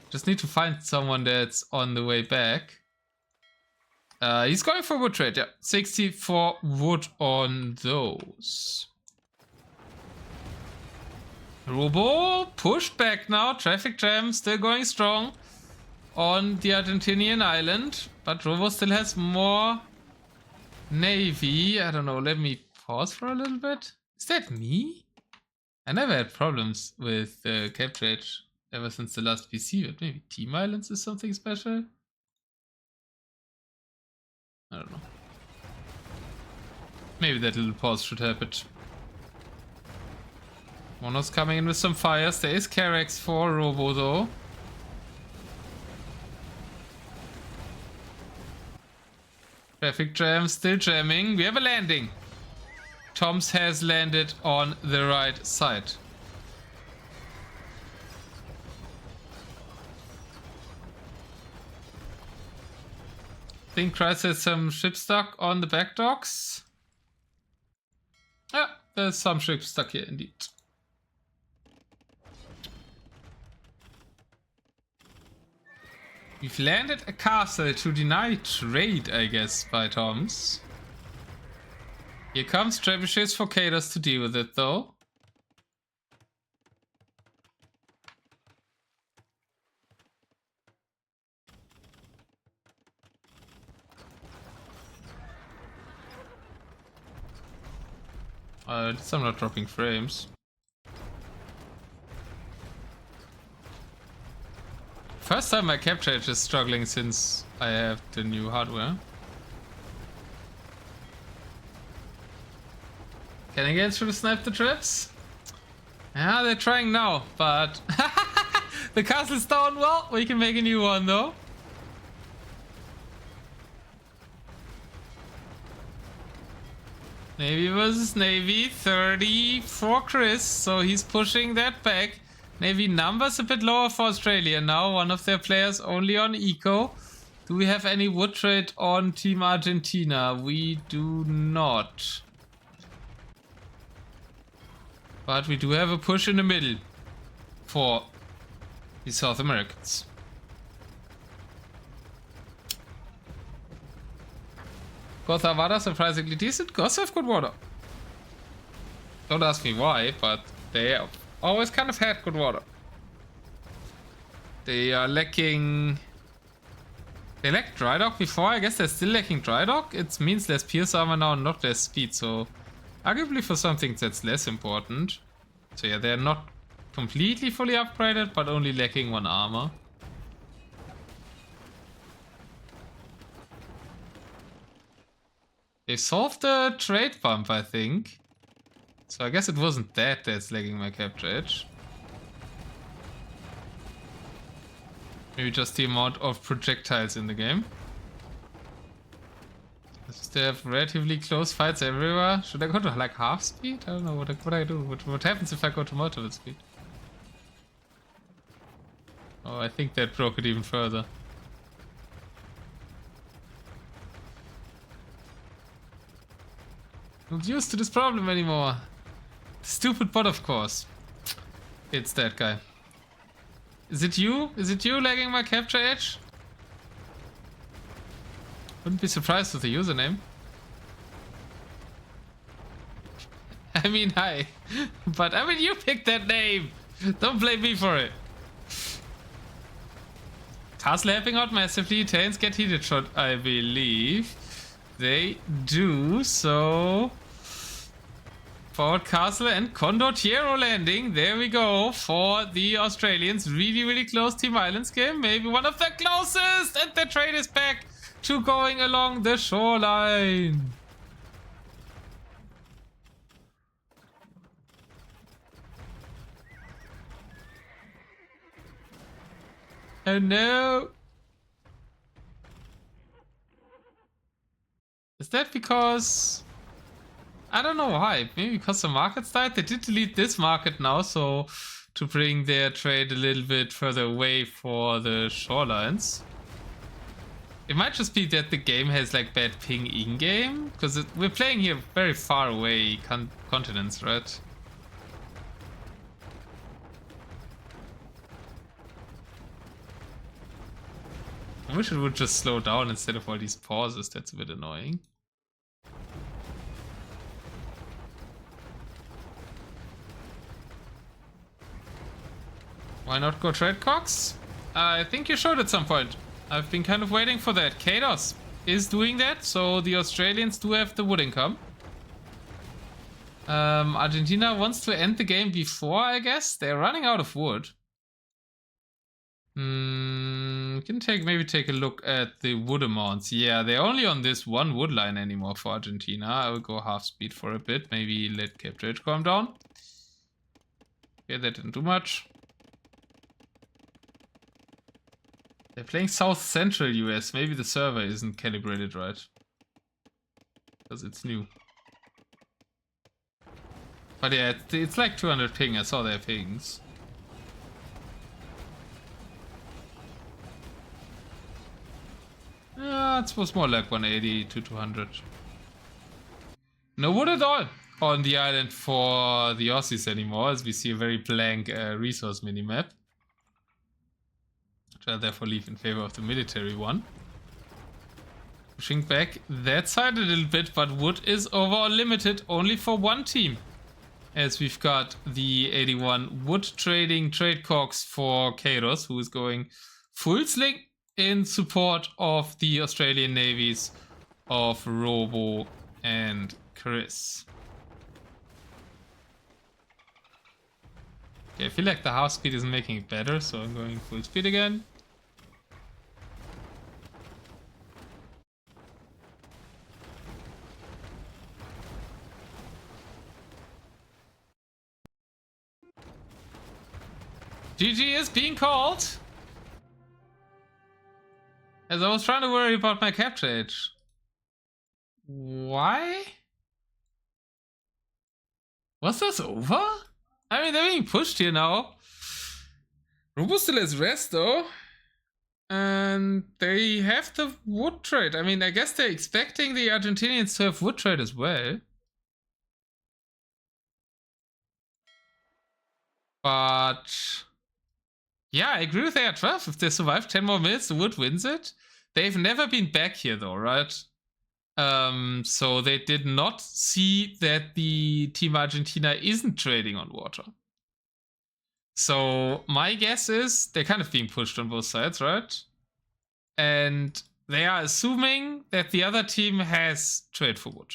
Just need to find someone that's on the way back. He's going for wood trade. Yeah, 64 wood on those. Robo pushed back now. Traffic jam still going strong on the Argentinian island. But Robo still has more navy. I don't know. Let me pause for a little bit. Is that me? I never had problems with cap trade ever since the last PC. But maybe Team Islands is something special? I don't know. Maybe that little pause should help it. Monoz coming in with some fires. There is Carex for Robo though. Traffic jam still jamming. We have a landing. Toms has landed on the right side. I think Christ has some ship stuck on the back docks. Yeah, there's some ship stuck here indeed. We've landed a castle to deny trade, I guess, by Toms. Here comes trebuchets for Kaydos to deal with it, though. At least I'm not dropping frames. First time my cap trade is struggling since I have the new hardware. Can I get through to snipe the traps? Yeah, they're trying now, but the castle's down. Well, we can make a new one though. Navy versus Navy, 30 for Chris, so he's pushing that back. Navy numbers a bit lower for Australia now. One of their players only on eco. Do we have any wood trade on Team Argentina? We do not. But we do have a push in the middle for the South Americans. Gothavada surprisingly decent. Goths have good water. Don't ask me why, but they have always kind of had good water. They are lacking... They lacked dry dock before. I guess they're still lacking dry dock. It means less pierce armor now and not less speed. So arguably for some things that's less important. So yeah, they're not completely fully upgraded, but only lacking 1 armor. They solved the trade bump, I think. So I guess it wasn't that that's lagging my capture edge. Maybe just the amount of projectiles in the game. They have relatively close fights everywhere. Should I go to like half speed? I don't know what I do. What happens if I go to multiple speed? Oh, I think that broke it even further. Not used to this problem anymore. Stupid bot, of course. It's that guy. Is it you? Is it you lagging my capture edge? Wouldn't be surprised with the username. I mean, hi. But I mean, you picked that name. Don't blame me for it. Castle helping out massively. Italians get heated shot, I believe. They do, so... Forward Castle and Condottiero landing. There we go for the Australians. Really, really close Team Islands game. Maybe one of the closest. And the trade is back to going along the shoreline. Oh no. Is that because... I don't know why. Maybe because the markets died. They did delete this market now, so to bring their trade a little bit further away for the shorelines. It might just be that the game has like bad ping in-game, because we're playing here very far away continents, right? I wish it would just slow down instead of all these pauses. That's a bit annoying. Why not go trade Cox? I think you showed at some point. I've been kind of waiting for that. Kaydos is doing that, so the Australians do have the wood income. Argentina wants to end the game before, I guess. They're running out of wood. Can maybe take a look at the wood amounts. Yeah, they're only on this one wood line anymore for Argentina. I will go half speed for a bit. Maybe let capture edge calm down. Yeah, that didn't do much. They're playing South Central US. Maybe the server isn't calibrated right. Because it's new. But yeah, it's like 200 ping. I saw their pings. Yeah, it was more like 180 to 200. No wood at all on the island for the Aussies anymore, as we see a very blank resource minimap. I'll therefore leave in favor of the military one. Pushing back that side a little bit, but wood is overall limited only for one team. As we've got the 81 wood trading trade cogs for Kaydos, who is going full sling in support of the Australian navies of Robo and Chris. Okay, I feel like the half speed isn't making it better, so I'm going full speed again. GG is being called. As I was trying to worry about my capture edge. Why? Was this over? I mean, they're being pushed here now. Robo still has rest though. And they have the wood trade. I mean, I guess they're expecting the Argentinians to have wood trade as well. But yeah, I agree with AR12. If they survive 10 more minutes, the wood wins it. They've never been back here though, right? So they did not see that the Team Argentina isn't trading on water. So my guess is they're kind of being pushed on both sides, right? And they are assuming that the other team has trade for wood.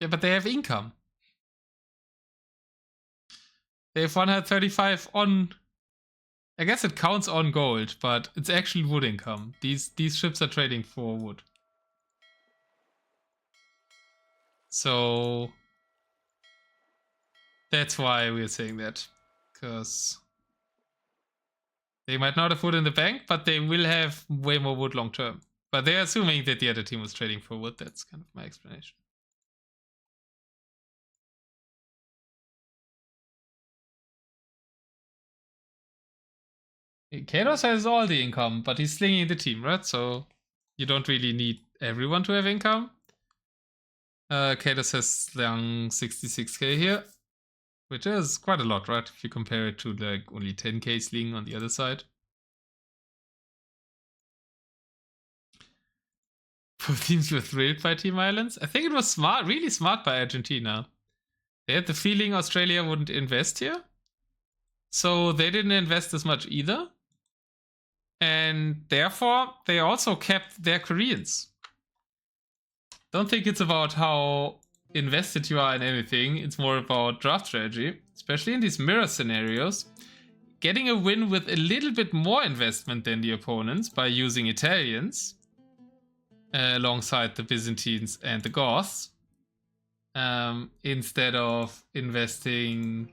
Yeah, but they have income. They have 135 on. I guess it counts on gold, but it's actually wood income. These ships are trading for wood. So that's why we're saying that. Because they might not have wood in the bank, but they will have way more wood long term. But they're assuming that the other team was trading for wood. That's kind of my explanation. Kaydos has all the income, but he's slinging the team, right? So you don't really need everyone to have income. Kaydos has slung 66k here, which is quite a lot, right? If you compare it to like only 10k sling on the other side. Both teams were thrilled by Team Islands. I think it was smart, really smart by Argentina. They had the feeling Australia wouldn't invest here, so they didn't invest as much either. And therefore, they also kept their Koreans. Don't think it's about how invested you are in anything. It's more about draft strategy, especially in these mirror scenarios. Getting a win with a little bit more investment than the opponents by using Italians alongside the Byzantines and the Goths instead of investing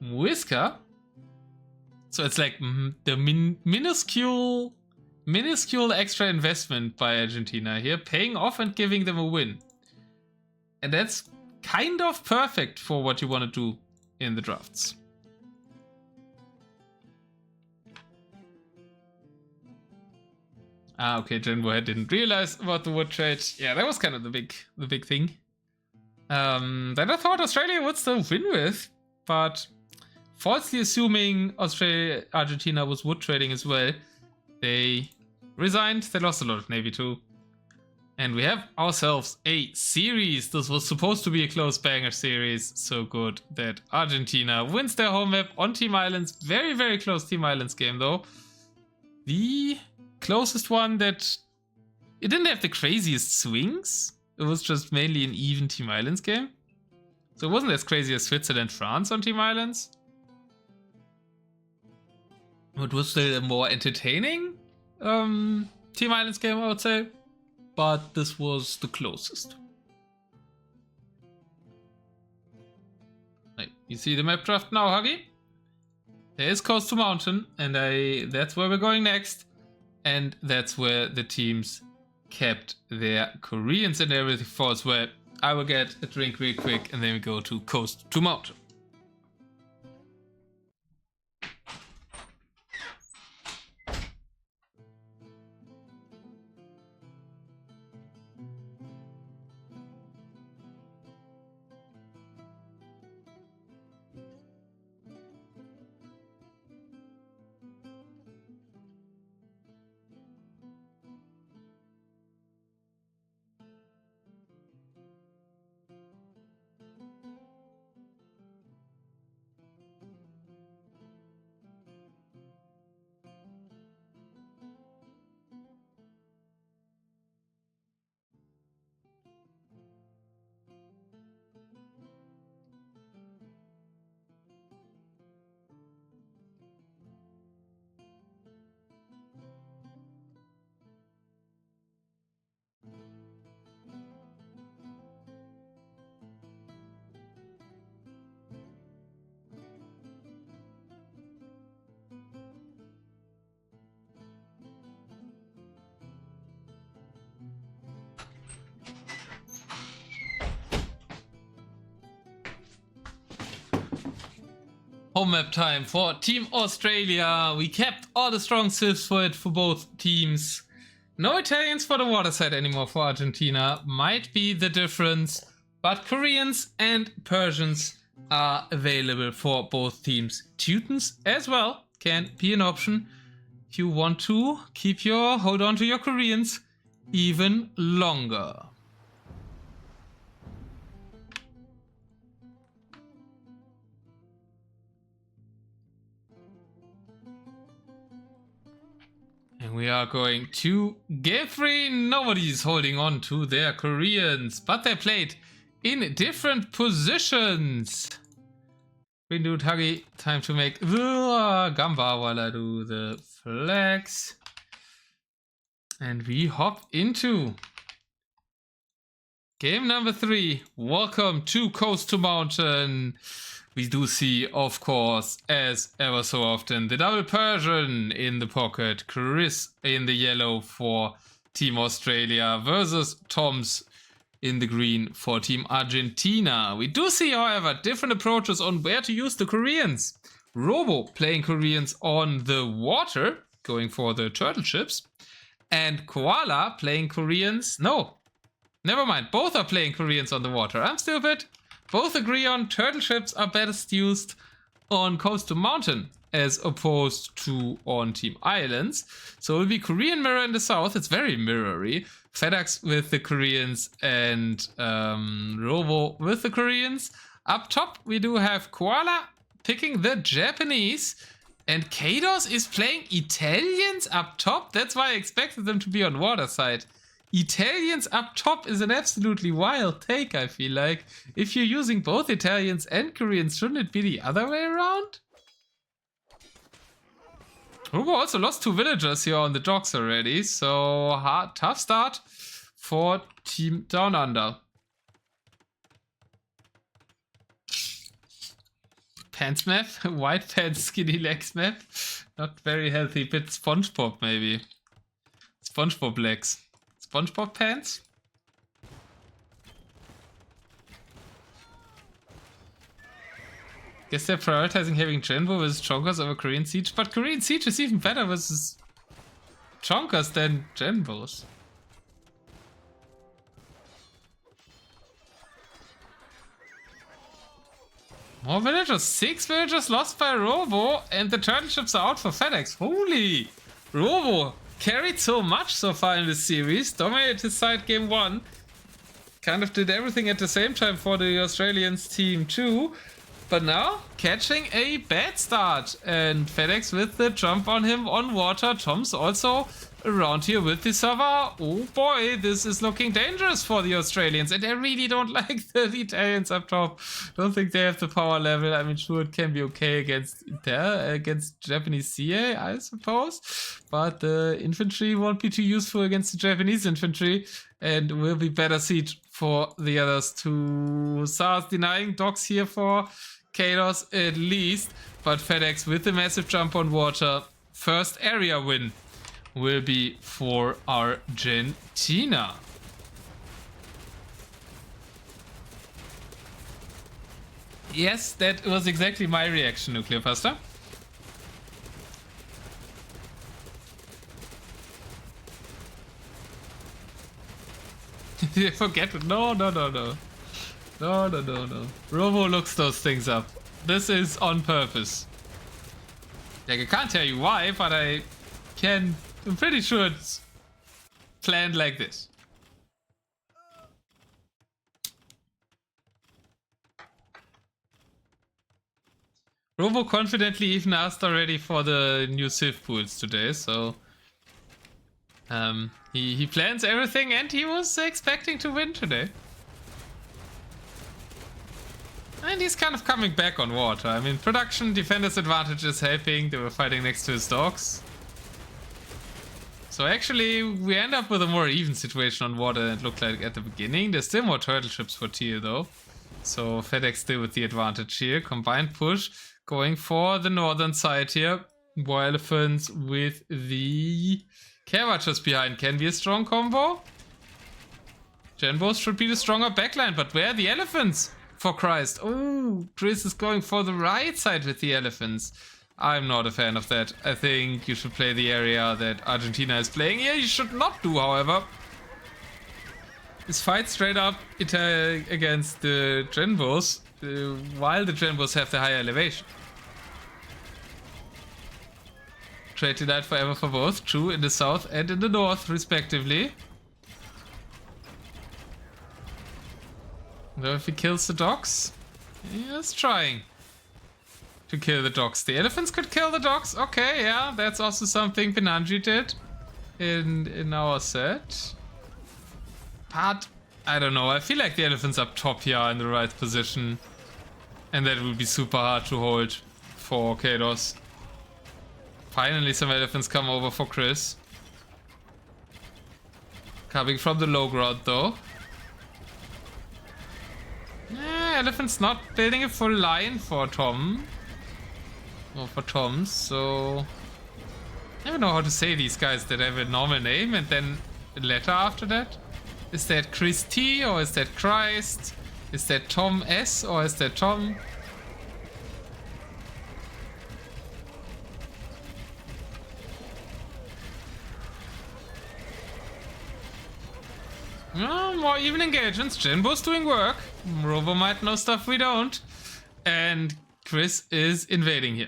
Muisca. So it's like the minuscule extra investment by Argentina here, paying off and giving them a win. And that's kind of perfect for what you want to do in the drafts. Ah, okay, Genbo didn't realize about the wood trade. Yeah, that was kind of the big thing. That I thought Australia would still win with, but falsely assuming Argentina was wood trading as well, they resigned. They lost a lot of Navy too. And we have ourselves a series. This was supposed to be a close banger series. So good that Argentina wins their home map on Team Islands. Very, very close Team Islands game though. The closest one that... It didn't have the craziest swings. It was just mainly an even Team Islands game. So it wasn't as crazy as Switzerland, France on Team Islands. It was still a more entertaining Team Islands game, I would say. But this was the closest. Right, you see the map draft now, Huggy? There is Coast to Mountain, and that's where we're going next. And that's where the teams kept their Koreans and everything for as well. I will get a drink real quick, and then we go to Coast to Mountain. Home map time for Team Australia. We kept all the strong civs for it for both teams. No Italians for the water side anymore for Argentina. Might be the difference. But Koreans and Persians are available for both teams. Teutons as well can be an option if you want to hold on to your Koreans even longer. And we are going to game 3. Nobody's holding on to their Koreans, but they played in different positions. Green dude, Huggy, time to make Gamba while I do the flags. And we hop into game number 3. Welcome to Coast to Mountain. We do see, of course, as ever so often, the double Persian in the pocket. Chris in the yellow for Team Australia versus Toms in the green for Team Argentina. We do see, however, different approaches on where to use the Koreans. Robo playing Koreans on the water, going for the turtle ships. And Koala playing Koreans... No, never mind. Both are playing Koreans on the water. I'm stupid. Both agree on turtle ships are best used on Coast to Mountain as opposed to on Team Islands. So it will be Korean mirror in the south. It's very mirrory. Fedex with the Koreans and Robo with the Koreans. Up top we do have Koala picking the Japanese. And Kaydos is playing Italians up top. That's why I expected them to be on water side. Italians up top is an absolutely wild take, I feel like. If you're using both Italians and Koreans, shouldn't it be the other way around? Robo also lost 2 villagers here on the docks already, so tough start for Team Down Under. Pants map? White pants, skinny legs map? Not very healthy, bit SpongeBob maybe. SpongeBob legs. SpongeBob pants? Guess they're prioritizing having Genbo versus Chonkers over Korean Siege, but Korean Siege is even better versus Chonkers than Genbos. More villagers. 6 villagers lost by Robo, and the turtle ships are out for Fedex. Holy! Robo carried so much so far in this series. Dominated his side game 1. Kind of did everything at the same time for the Australians team too. But now catching a bad start. And Fedex with the jump on him on water. Tom's also around here with the server. Oh boy, this is looking dangerous for the Australians. And I really don't like the Italians up top. Don't think they have the power level. I mean, sure, it can be okay against Japanese CA, I suppose. But the infantry won't be too useful against the Japanese infantry. And will be better siege for the others too. SARS denying docks here for Kaydos at least. But Fedex with the massive jump on water. First area win will be for Argentina. Yes, that was exactly my reaction, Nuclear Pasta. Did I forget it? No. No. Robo looks those things up. This is on purpose. Like, I can't tell you why, but I'm pretty sure it's planned like this. Robo confidently even asked already for the new Civ pools today, so he plans everything and he was expecting to win today. And he's kind of coming back on water. I mean, production, defender's advantage is helping. They were fighting next to his dogs. So actually, we end up with a more even situation on water than it looked like at the beginning. There's still more turtle ships for Teal though. So Fedex still with the advantage here. Combined push going for the northern side here. War Elephants with the Care Watchers behind. Can be a strong combo. Genbos should be the stronger backline, but where are the elephants? For Christ. Oh, Chris is going for the right side with the elephants. I'm not a fan of that. I think you should play the area that Argentina is playing here. You should not do, however. This fight straight up against the Genbos, while the Genbos have the higher elevation. Trade denied forever for both. True in the south and in the north, respectively. So if he kills the dogs, he's trying to kill the dogs. The elephants could kill the dogs. Okay, yeah, that's also something Benanji did in our set. But I don't know. I feel like the elephants up top here are in the right position, and that would be super hard to hold for Kaydos. Finally, some elephants come over for Chris. Coming from the low ground, though. Elephant's not building a full line for Tom. Or for Toms, so... I don't know how to say these guys that have a normal name and then a letter after that. Is that Chris T or is that Christ? Is that Tom S or is that Tom? Oh, more even engagements. Genbo's doing work. Robo might know stuff we don't. And Chris is invading here.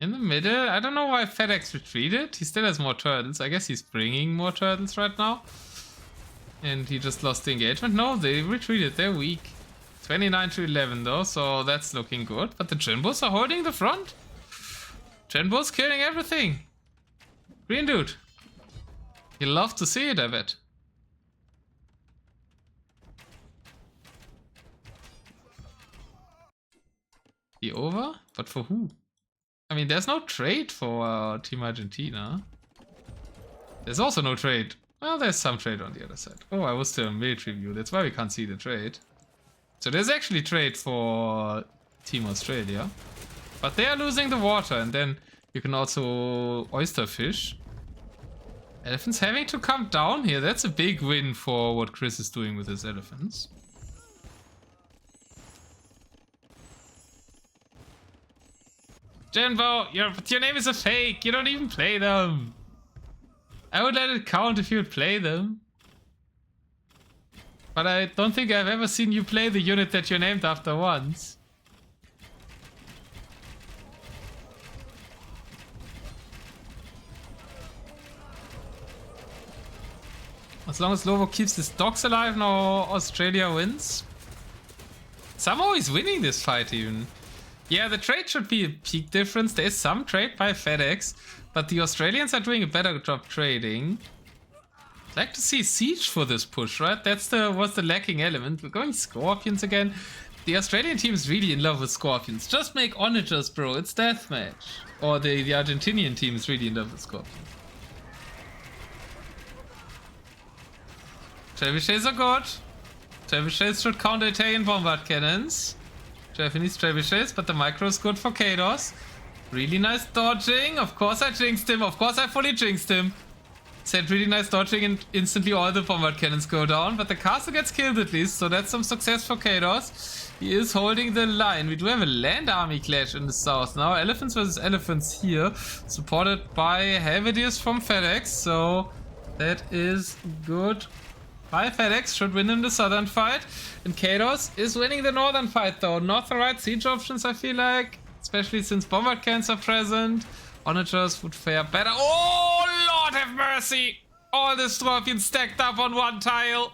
In the middle, I don't know why Fedex retreated. He still has more turtles. I guess he's bringing more turtles right now. And he just lost the engagement. No, they retreated. They're weak. 29 to 11 though, so that's looking good. But the Genbos are holding the front. Genbo's killing everything. Green dude. You'll love to see it, I bet. Be over? But for who? I mean, there's no trade for Team Argentina. There's also no trade. Well, there's some trade on the other side. Oh, I was still in military view. That's why we can't see the trade. So there's actually trade for Team Australia. But they are losing the water, and then you can also oyster fish. Elephants having to come down here. That's a big win for what Chris is doing with his elephants. Genbo, your name is a fake. You don't even play them. I would let it count if you would play them. But I don't think I've ever seen you play the unit that you're named after once. As long as Lobo keeps his dogs alive, now Australia wins. Somehow he's winning this fight even. Yeah, the trade should be a peak difference. There is some trade by Fedex, but the Australians are doing a better job trading. I'd like to see Siege for this push, right? That's was the lacking element. We're going Scorpions again. The Australian team is really in love with Scorpions. Just make Onagers, bro. It's Deathmatch. Or the Argentinian team is really in love with Scorpions. Trebuchets are good. Trebuchets should counter Italian bombard cannons. Japanese trebuchets, but the micro is good for Kaydos. Really nice dodging. Of course I jinxed him. Of course I fully jinxed him. Said really nice dodging and instantly all the bombard cannons go down. But the castle gets killed at least, so that's some success for Kaydos. He is holding the line. We do have a land army clash in the south now. Elephants versus elephants here. Supported by Helvetius from Fedex. So that is good. By Fedex should win in the southern fight. And Kaydos is winning the northern fight though. Not the right siege options, I feel like. Especially since bombard cannons are present. Onagers would fare better. Oh, Lord have mercy! All the Scorpions stacked up on one tile.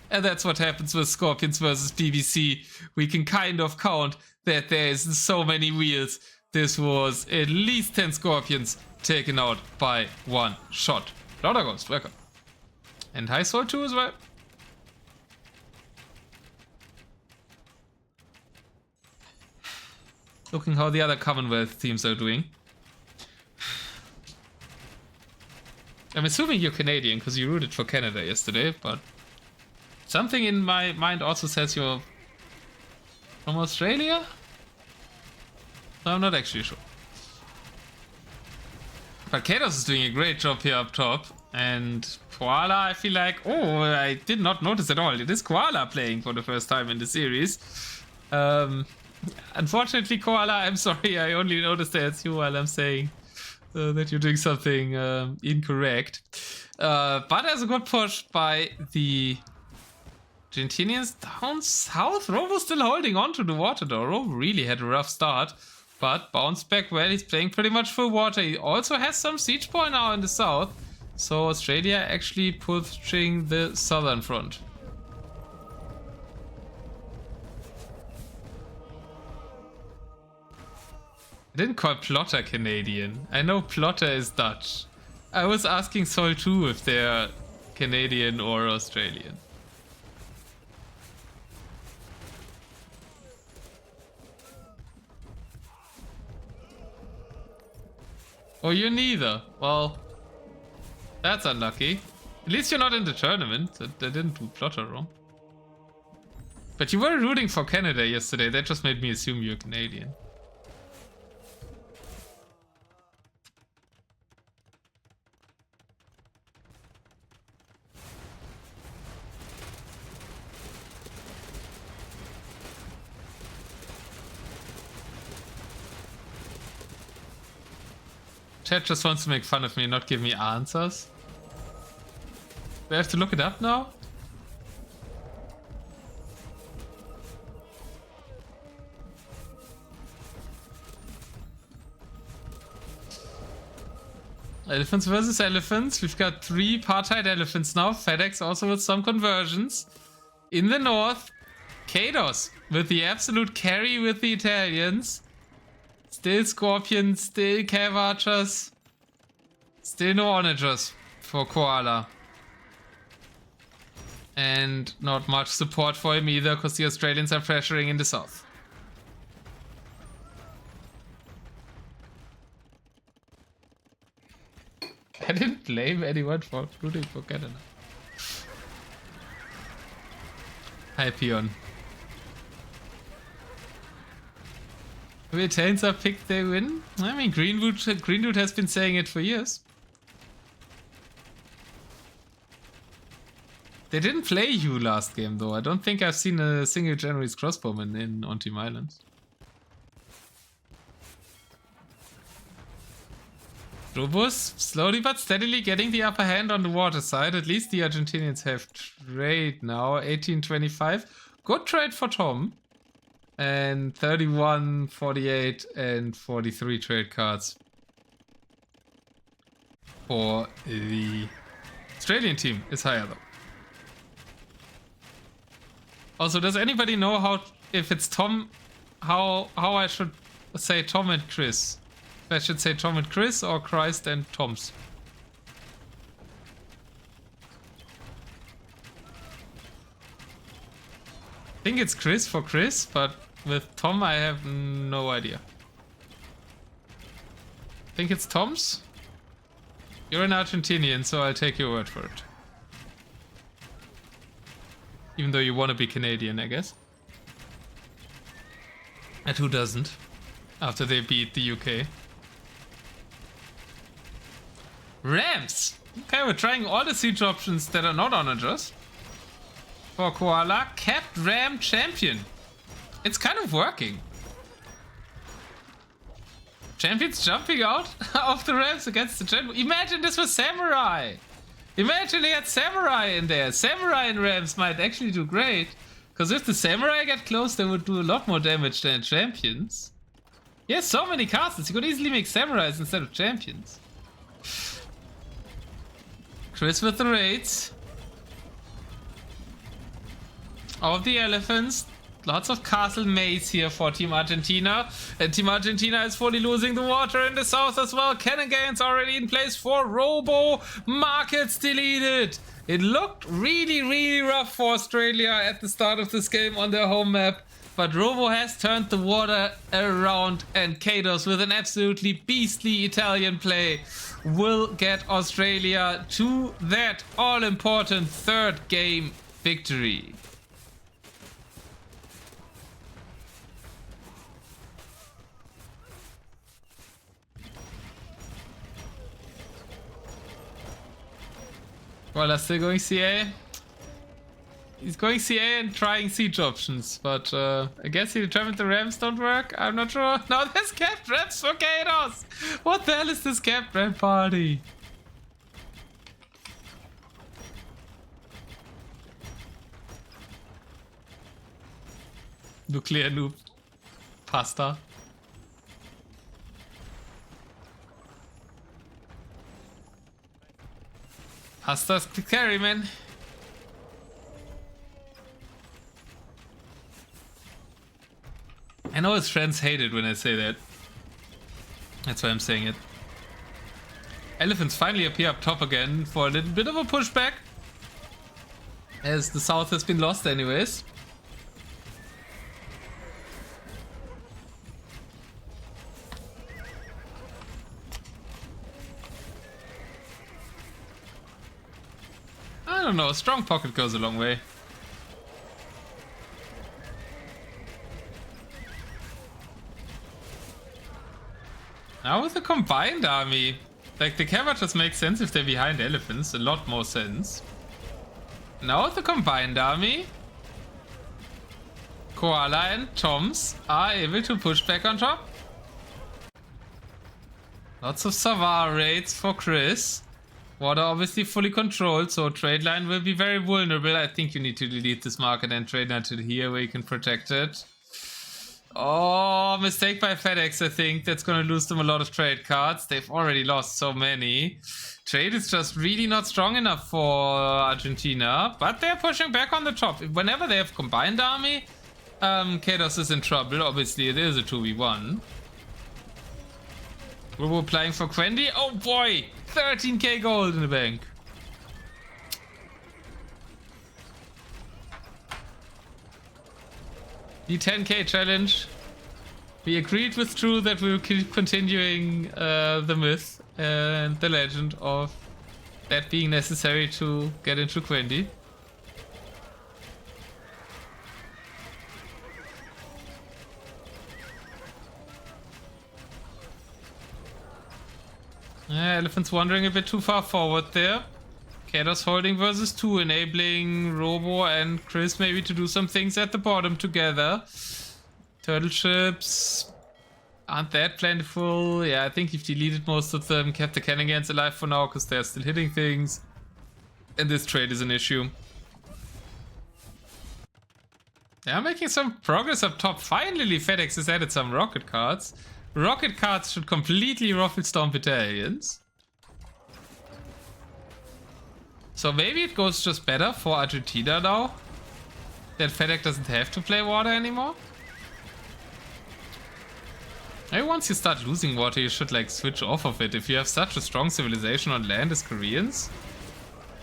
And that's what happens with Scorpions versus BBC. We can kind of count that there is so many wheels. This was at least 10 Scorpions taken out by one shot. Lauder Ghost, welcome. And High Soul too as well. Looking how the other Commonwealth teams are doing. I'm assuming you're Canadian because you rooted for Canada yesterday, but something in my mind also says you're from Australia? So I'm not actually sure. But Kaydos is doing a great job here up top, and Koala, I feel like... Oh, I did not notice at all. It is Koala playing for the first time in the series. Unfortunately, Koala, I'm sorry. I only noticed that it's you while I'm saying that you're doing something incorrect. But there's a good push by the Argentinians down south. Robo's still holding on to the water though. Robo really had a rough start. But bounced back well. He's playing pretty much full water. He also has some siege point now in the south. So Australia actually pushing the southern front. I didn't call Plotter Canadian. I know Plotter is Dutch. I was asking Sol too if they're Canadian or Australian. Oh, you're neither. Well, that's unlucky. At least you're not in the tournament. I didn't do Plotter wrong. But you were rooting for Canada yesterday. That just made me assume you're Canadian. Chat just wants to make fun of me, not give me answers. Do I have to look it up now? Elephants versus elephants. We've got 3 partite elephants now. Fedex also with some conversions. In the north, Kaydos with the absolute carry with the Italians. Still Scorpions, still Cav Archers. Still no Onagers for Koala. And not much support for him either, because the Australians are pressuring in the south. I didn't blame anyone for rooting for Canada. Hi, Peon. If Italians are picked, they win. I mean, Greenwood has been saying it for years. They didn't play you last game, though. I don't think I've seen a single January's crossbowman on Team Islands. Robus slowly but steadily getting the upper hand on the water side. At least the Argentinians have trade now. 18-25. Good trade for Tom. And 31, 48, and 43 trade cards for the Australian team is higher though. Also, does anybody know how, if it's Tom, how I should say Tom and Chris? If I should say Tom and Chris or Christ and Toms? I think it's Chris for Chris, but with Tom I have no idea. I think it's Tom's? You're an Argentinian, so I'll take your word for it. Even though you want to be Canadian, I guess. And who doesn't? After they beat the UK. Rams! Okay, we're trying all the siege options that are not onagers. For Koala, capped Ram champion. It's kind of working. Champions jumping out of the Rams against the champion. Imagine this was Samurai. Imagine they had Samurai in there. Samurai and Rams might actually do great. Because if the Samurai get close, they would do a lot more damage than champions. He has so many castles. You could easily make Samurais instead of champions. Chris with the raids. Of the elephants. Lots of castle maze here for Team Argentina. And Team Argentina is fully losing the water in the south as well. Cannon gains already in place for Robo. Markets deleted. It looked really, really rough for Australia at the start of this game on their home map. But Robo has turned the water around, and Kaydos with an absolutely beastly Italian play will get Australia to that all-important third game victory. Koala still going CA. He's going CA and trying siege options, but I guess he determined the ramps don't work. I'm not sure. No, there's capped ramps for Kaydos. What the hell is this capped ramp party? Nuclear noob. Pasta. Pasta's the carry, man. I know his friends hate it when I say that. That's why I'm saying it. Elephants finally appear up top again for a little bit of a pushback, as the south has been lost anyways. I don't know, a strong pocket goes a long way. Now with a combined army, like the cavalry just makes sense if they're behind elephants, a lot more sense. Now with the combined army, Koala and Toms are able to push back on top. Lots of Savar raids for Chris. Water obviously fully controlled, so trade line will be very vulnerable. I think you need to delete this market and trade line to here where you can protect it. Oh, mistake by Fedex, I think. That's going to lose them a lot of trade cards. They've already lost so many. Trade is just really not strong enough for Argentina, but they're pushing back on the top. Whenever they have combined army, Kaydos is in trouble. Obviously, it is a 2v1. Robo applying for Quendi. Oh boy! 13k gold in the bank. The 10k challenge. We agreed with True that we will keep continuing the myth and the legend of that being necessary to get into Quendi. Elephant's wandering a bit too far forward there. Kaydos holding versus 2, enabling Robo and Chris maybe to do some things at the bottom together. Turtle ships aren't that plentiful. Yeah, I think you've deleted most of them. Kept the Cannons alive for now because they're still hitting things. And this trade is an issue. They are making some progress up top. Finally, Fedex has added some rocket cards. Rocket cards should completely ruffle Storm Battalions. So maybe it goes just better for Argentina now that Fedex doesn't have to play water anymore. Maybe once you start losing water, you should like switch off of it. If you have such a strong civilization on land as Koreans.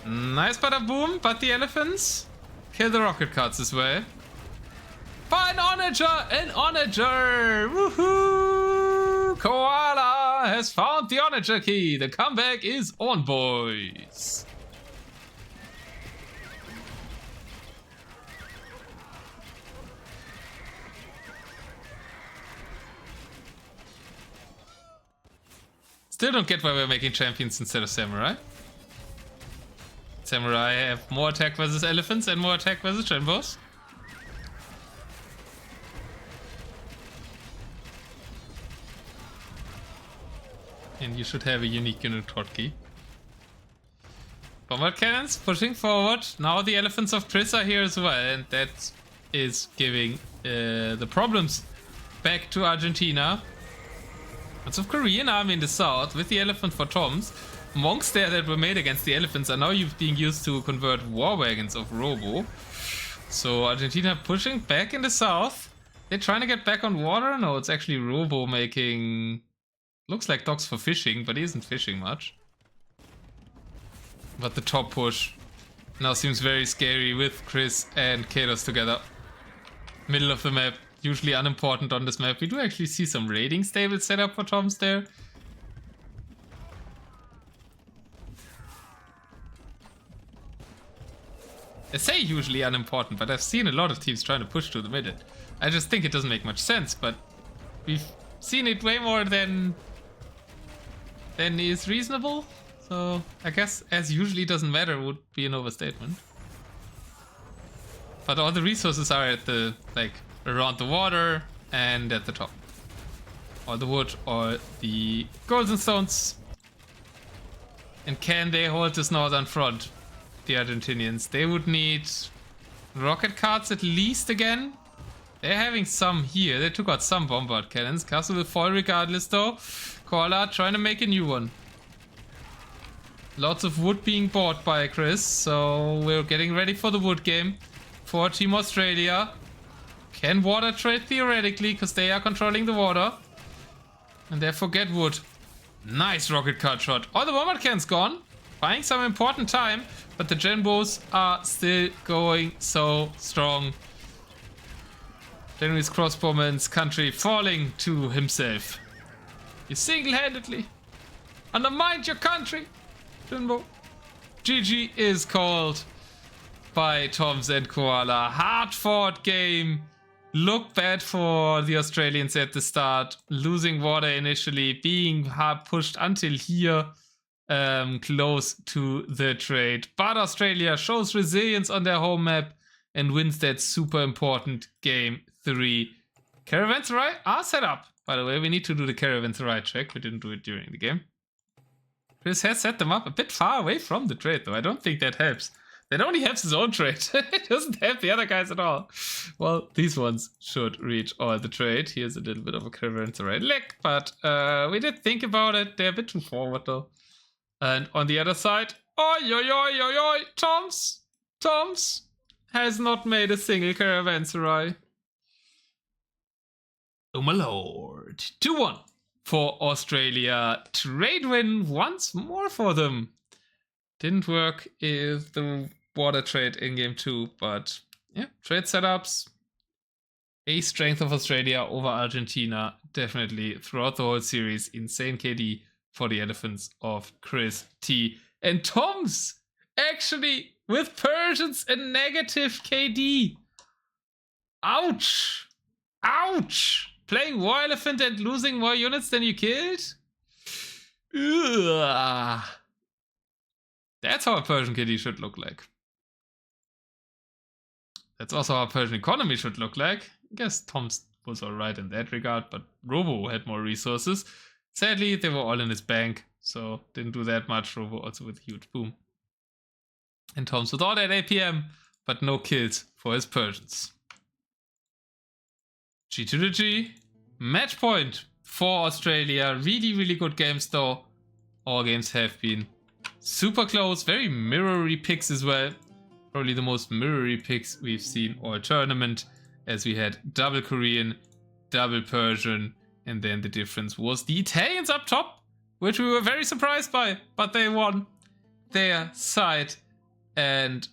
Nice bada boom, but the elephants kill the rocket cards as well. Fine onager! An onager! Woohoo! Koala has found the onager key. The comeback is on, boys. Still don't get why we're making champions instead of samurai. Samurai have more attack versus elephants and more attack versus Shenbos. And you should have a unique unit hotkey. Bombard cannons pushing forward. Now the elephants of Chris are here as well, and that is giving the problems back to Argentina. Lots of Korean army in the south with the elephant for Toms. Monks there that were made against the elephants are now being used to convert war wagons of Robo. So Argentina pushing back in the south. They're trying to get back on water. No, it's actually Robo making... Looks like docks for fishing, but he isn't fishing much. But the top push now seems very scary with Chris and Kaydos together. Middle of the map, usually unimportant on this map. We do actually see some raiding stables set up for Toms there. I say usually unimportant, but I've seen a lot of teams trying to push to the middle. I just think it doesn't make much sense, but we've seen it way more than is reasonable. So I guess as usually doesn't matter would be an overstatement. But all the resources are at the, like, around the water and at the top. All the wood, all the golden stones. And can they hold this northern front? The Argentinians. They would need rocket carts at least again. They're having some here. They took out some bombard cannons. Castle will fall regardless though. Koala trying to make a new one. Lots of wood being bought by Chris. So we're getting ready for the wood game. For Team Australia. Can water trade theoretically because they are controlling the water. And therefore get wood. Nice rocket cart shot. All the bombard cannons gone. Buying some important time. But the Genbos are still going so strong. Henry's crossbowman's country falling to himself. You single-handedly undermined your country, Genbo. GG is called by Toms and Koala. Hard-fought game. Looked bad for the Australians at the start. Losing water initially, being hard pushed until here. Close to the trade. But Australia shows resilience on their home map and wins that super important game 3. Caravanserai are set up. By the way, we need to do the Caravanserai check. We didn't do it during the game. Chris has set them up a bit far away from the trade, though. I don't think that helps. That only helps his own trade. It doesn't help the other guys at all. Well, these ones should reach all the trade. Here's a little bit of a Caravanserai lick, but we did think about it. They're a bit too forward, though. And on the other side, oi, oi, oi, oi, oi, Toms has not made a single Caravanserai. Oh my lord. 2-1 for Australia. Trade win once more for them. Didn't work with the water trade in game 2, but yeah, trade setups. A strength of Australia over Argentina, definitely throughout the whole series. Insane KD for the Elephants of Chris T. And Toms actually with Persians a negative KD. Ouch. Ouch. Playing War Elephant and losing more units than you killed? Ugh. That's how a Persian KD should look like. That's also how a Persian economy should look like. I guess Toms was alright in that regard, but Robo had more resources. Sadly, they were all in his bank, so didn't do that much. Robo also with a huge boom. And Toms with all that APM, but no kills for his Persians. G to the G. Match point for Australia. Really, really good games though. All games have been super close. Very mirror-y picks as well. Probably the most mirror-y picks we've seen all tournament. As we had double Korean, double Persian. And then the difference was the Italians up top. Which we were very surprised by. But they won their side. And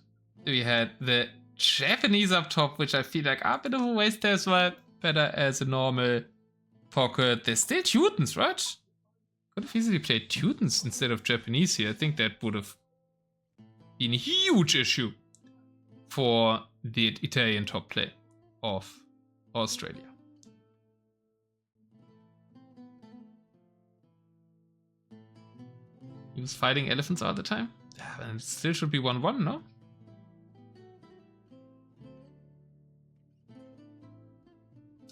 we had the Japanese up top. Which I feel like are a bit of a waste there as well. Better as a normal pocket. There's still Teutons, right? Could have easily played Teutons instead of Japanese here. I think that would have been a huge issue for the Italian top play of Australia. He was fighting elephants all the time? Yeah, and it still should be 1-1, no?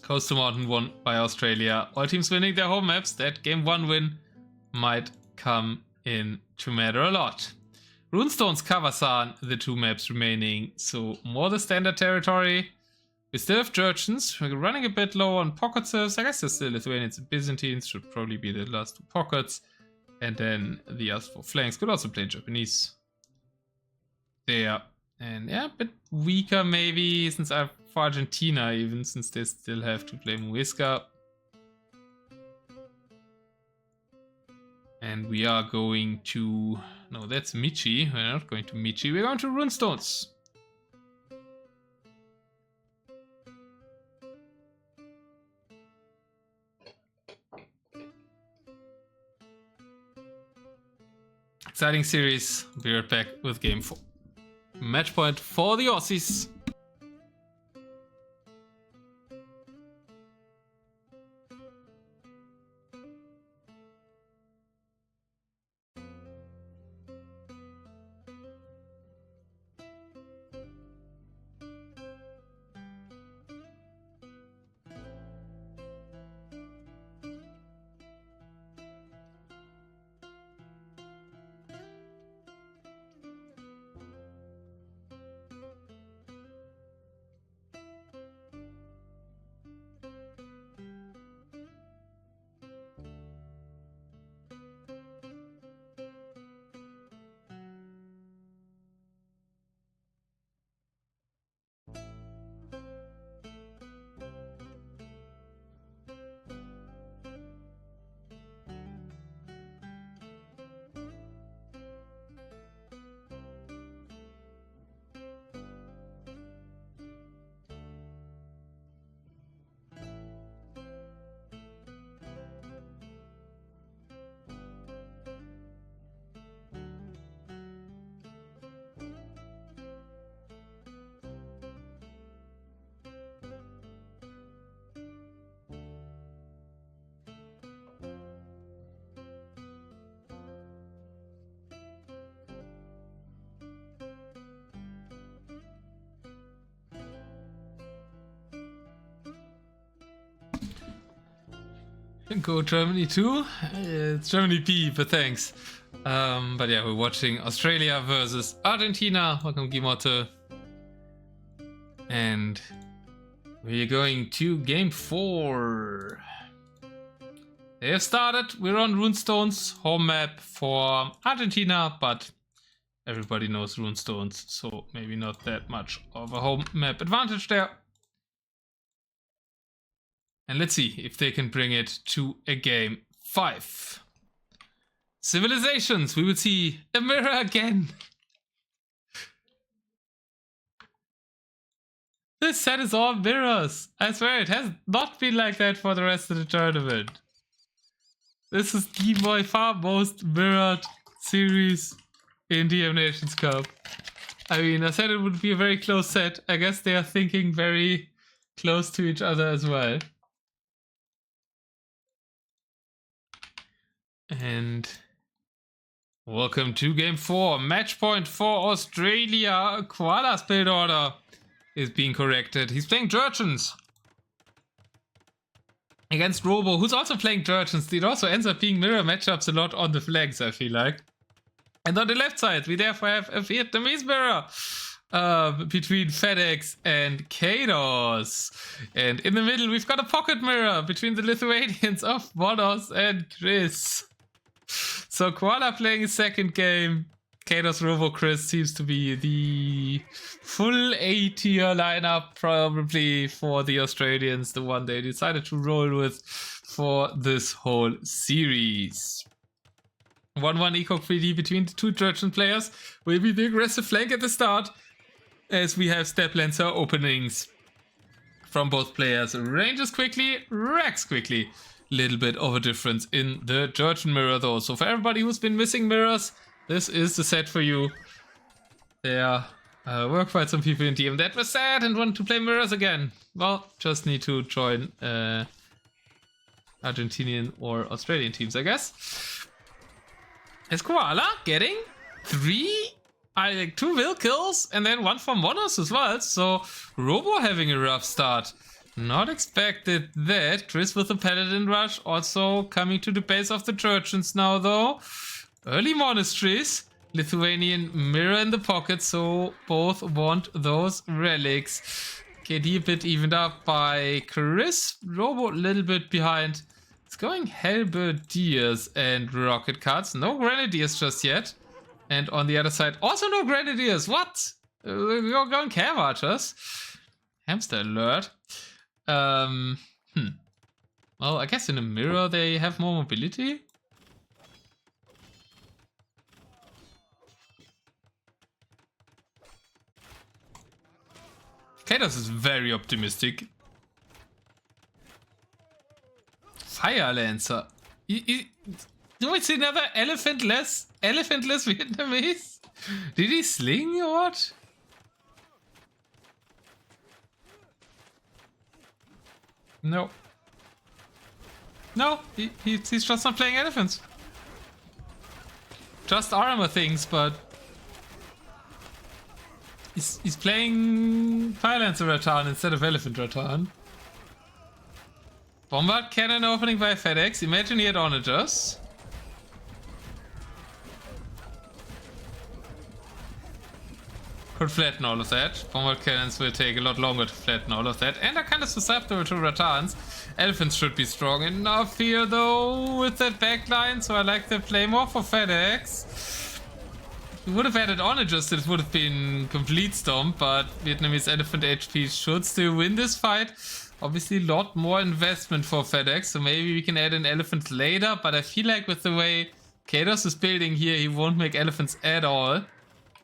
Coastal Mountain won by Australia. All teams winning their home maps. That game 1 win might come in to matter a lot. Runestone's Kavasan, the 2 maps remaining. So more the standard territory. We still have Georgians. We're running a bit low on pocket serves. I guess there's still Lithuanians and Byzantines. Should probably be the last 2 pockets. And then the other 4 flanks. Could also play Japanese. There. And yeah, a bit weaker maybe since I've for Argentina even, since they still have to play Muisca. And we are going to... No, that's Michi. We're not going to Michi. We're going to Runestones. Exciting series. We'll be right back with game 4. Match point for the Aussies. Go Germany too. It's Germany P, but thanks. But yeah, we're watching Australia versus Argentina. Welcome, Gimote. And we're going to game 4. They have started. We're on Runestones, home map for Argentina, but everybody knows Runestones, so maybe not that much of a home map advantage there. And let's see if they can bring it to a game 5. Civilizations, we will see a mirror again. This set is all mirrors. I swear it has not been like that for the rest of the tournament. This is the by far most mirrored series in DM Nations Cup. I mean, I said it would be a very close set. I guess they are thinking very close to each other as well. And welcome to game 4. Match point for Australia. Koala's build order is being corrected. He's playing Jurchens against Robo, who's also playing Jurchens. It also ends up being mirror matchups a lot on the flanks, I feel like. And on the left side, we therefore have a Vietnamese mirror between Fedex and Kaydos. And in the middle, we've got a pocket mirror between the Lithuanians of Monoz and Chris. So Koala playing his second game. Kaydos Robo Chris seems to be the full A tier lineup probably for the Australians, the one they decided to roll with for this whole series. 1-1 Eco 3D between the two Georgian players will be the aggressive flank at the start, as we have Step Lancer openings from both players. Ranges quickly, racks quickly. Little bit of a difference in the Georgian mirror though. So for everybody who's been missing mirrors, this is the set for you. There were quite some people in DM that were sad and wanted to play mirrors again. Well, just need to join Argentinian or Australian teams, I guess. Is Koala getting 2 will kills and then 1 from Monoz as well. So Robo having a rough start. Not expected that. Chris with the Paladin Rush also coming to the base of the Georgians now though. Early monasteries. Lithuanian mirror in the pocket, so both want those relics. KD a bit evened up by Chris. Robo a little bit behind. It's going Halberdiers and Rocket Cards. No Grenadiers just yet. And on the other side, also no Grenadiers. What? We're going Cam Archers. Hamster alert. Well, I guess in a mirror they have more mobility. Kaydos is very optimistic. Fire Lancer. No, it's another elephantless Vietnamese. Did he sling or what? No. No, he's just not playing elephants. Just armor things, but he's playing Fire Lancer Rattan instead of Elephant Rattan. Bombard cannon opening by Fedex. Imagine he had onagers. Could flatten all of that. Bombard cannons will take a lot longer to flatten all of that. And are kind of susceptible to Rattans. Elephants should be strong enough here though with that backline. So I like the play more for Fedex. We would have added onagers, it would have been complete stomp. But Vietnamese elephant HP should still win this fight. Obviously a lot more investment for Fedex. So maybe we can add an elephant later. But I feel like with the way Kaydos is building here, he won't make elephants at all.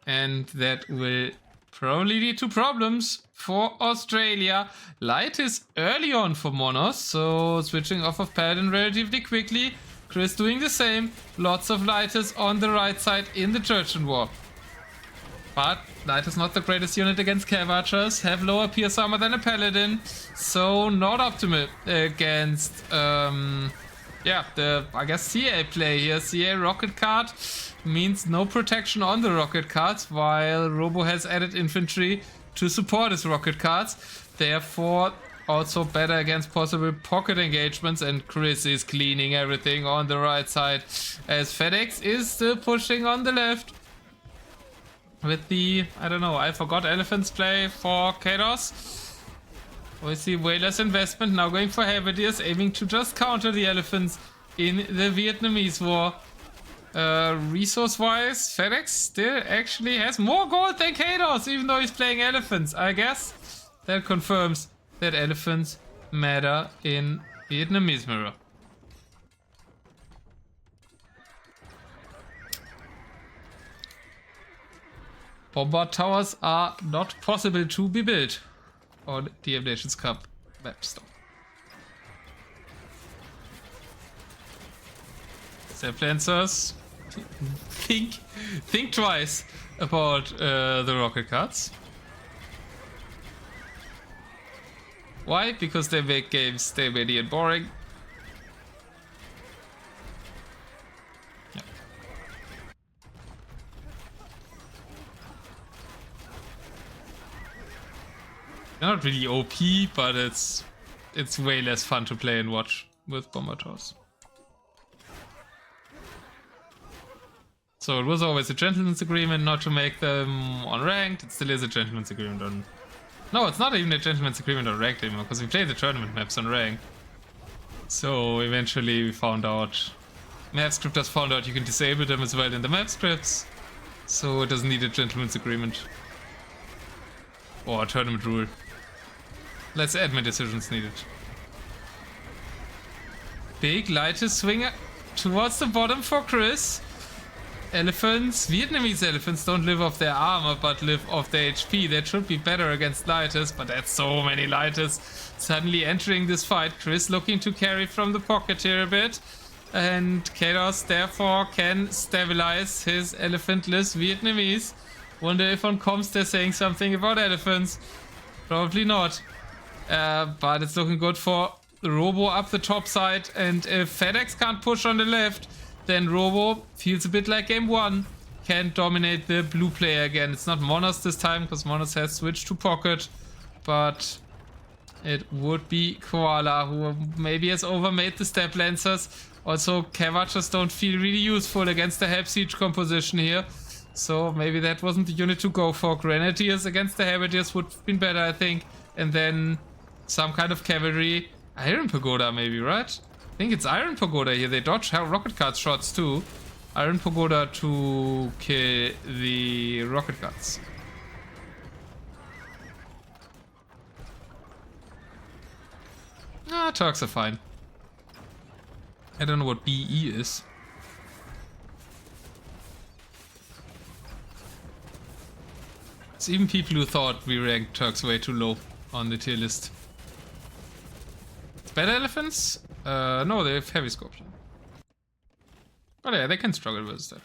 And that will probably lead to problems for Australia. Light is early on for Monoz, so switching off of Paladin relatively quickly. Chris doing the same. Lots of lighters on the right side in the Georgian war. But Light is not the greatest unit against Cav Archers. Have lower pierce armor than a Paladin. So not optimal against I guess CA play here. CA rocket card means no protection on the rocket cards, while Robo has added infantry to support his rocket cards. Therefore, also better against possible pocket engagements, and Chris is cleaning everything on the right side as Fedex is still pushing on the left with the, I don't know, I forgot elephants play for Kaydos. We see way less investment now going for Halberdiers, aiming to just counter the elephants in the Vietnamese war. Resource wise, Fedex still actually has more gold than Kaydos, even though he's playing elephants. I guess that confirms that elephants matter in Vietnamese mirror. Bombard towers are not possible to be built on the Nations Cup map store. Step Lancers, think twice about the rocket cards. Why? Because they make games stability and boring. Yeah. Not really OP, but it's way less fun to play and watch with Bombardos. So it was always a gentleman's agreement not to make them on ranked. It still is a gentleman's agreement on... No, it's not even a gentleman's agreement on ranked anymore, because we play the tournament maps on ranked. So eventually we found out... Map scripters found out you can disable them as well in the map scripts. So it doesn't need a gentleman's agreement. Or a tournament rule. Less admin decisions needed. Big lightest swinger towards the bottom for Chris. Elephants, Vietnamese elephants don't live off their armor but live off their HP. That should be better against lighters, but that's so many lighters suddenly entering this fight. Chris looking to carry from the pocket here a bit. And Kaydos therefore can stabilize his elephantless Vietnamese. Wonder if on comms they're saying something about elephants. Probably not. But it's looking good for the robo up the top side. And if Fedex can't push on the left, then robo feels a bit like game one. Can dominate the blue player again. It's not Monoz this time, because Monoz has switched to pocket. But it would be Koala, who maybe has overmade the step lancers. Also, Cavachers don't feel really useful against the help siege composition here. So maybe that wasn't the unit to go for. Grenadiers against the Halberdiers would have been better, I think. And then some kind of cavalry. Iron Pagoda maybe, right? I think it's Iron Pagoda here. They dodge rocket card shots too. Iron Pagoda to kill the rocket cards. Ah, Turks are fine. I don't know what BE is. It's even people who thought we ranked Turks way too low on the tier list. Better elephants? No, they have heavy scorpion. Oh yeah, they can struggle with that.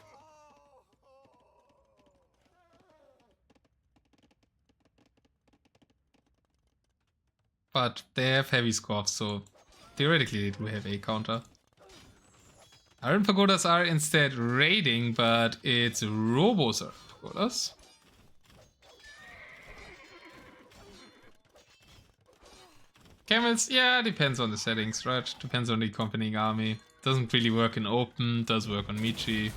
But they have heavy scorps, so theoretically they do have a counter. Iron Pagodas are instead raiding, but it's Robos are Pagodas. Camels, yeah, depends on the settings, right? Depends on the accompanying army. Doesn't really work in open, does work on Michi.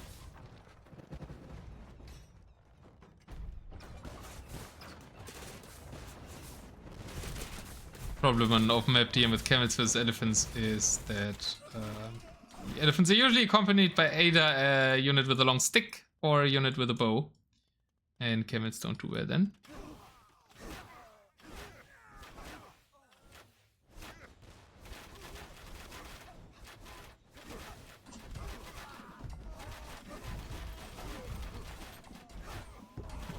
Problem on open map DM with camels versus elephants is that elephants are usually accompanied by either a unit with a long stick or a unit with a bow. And camels don't do well then.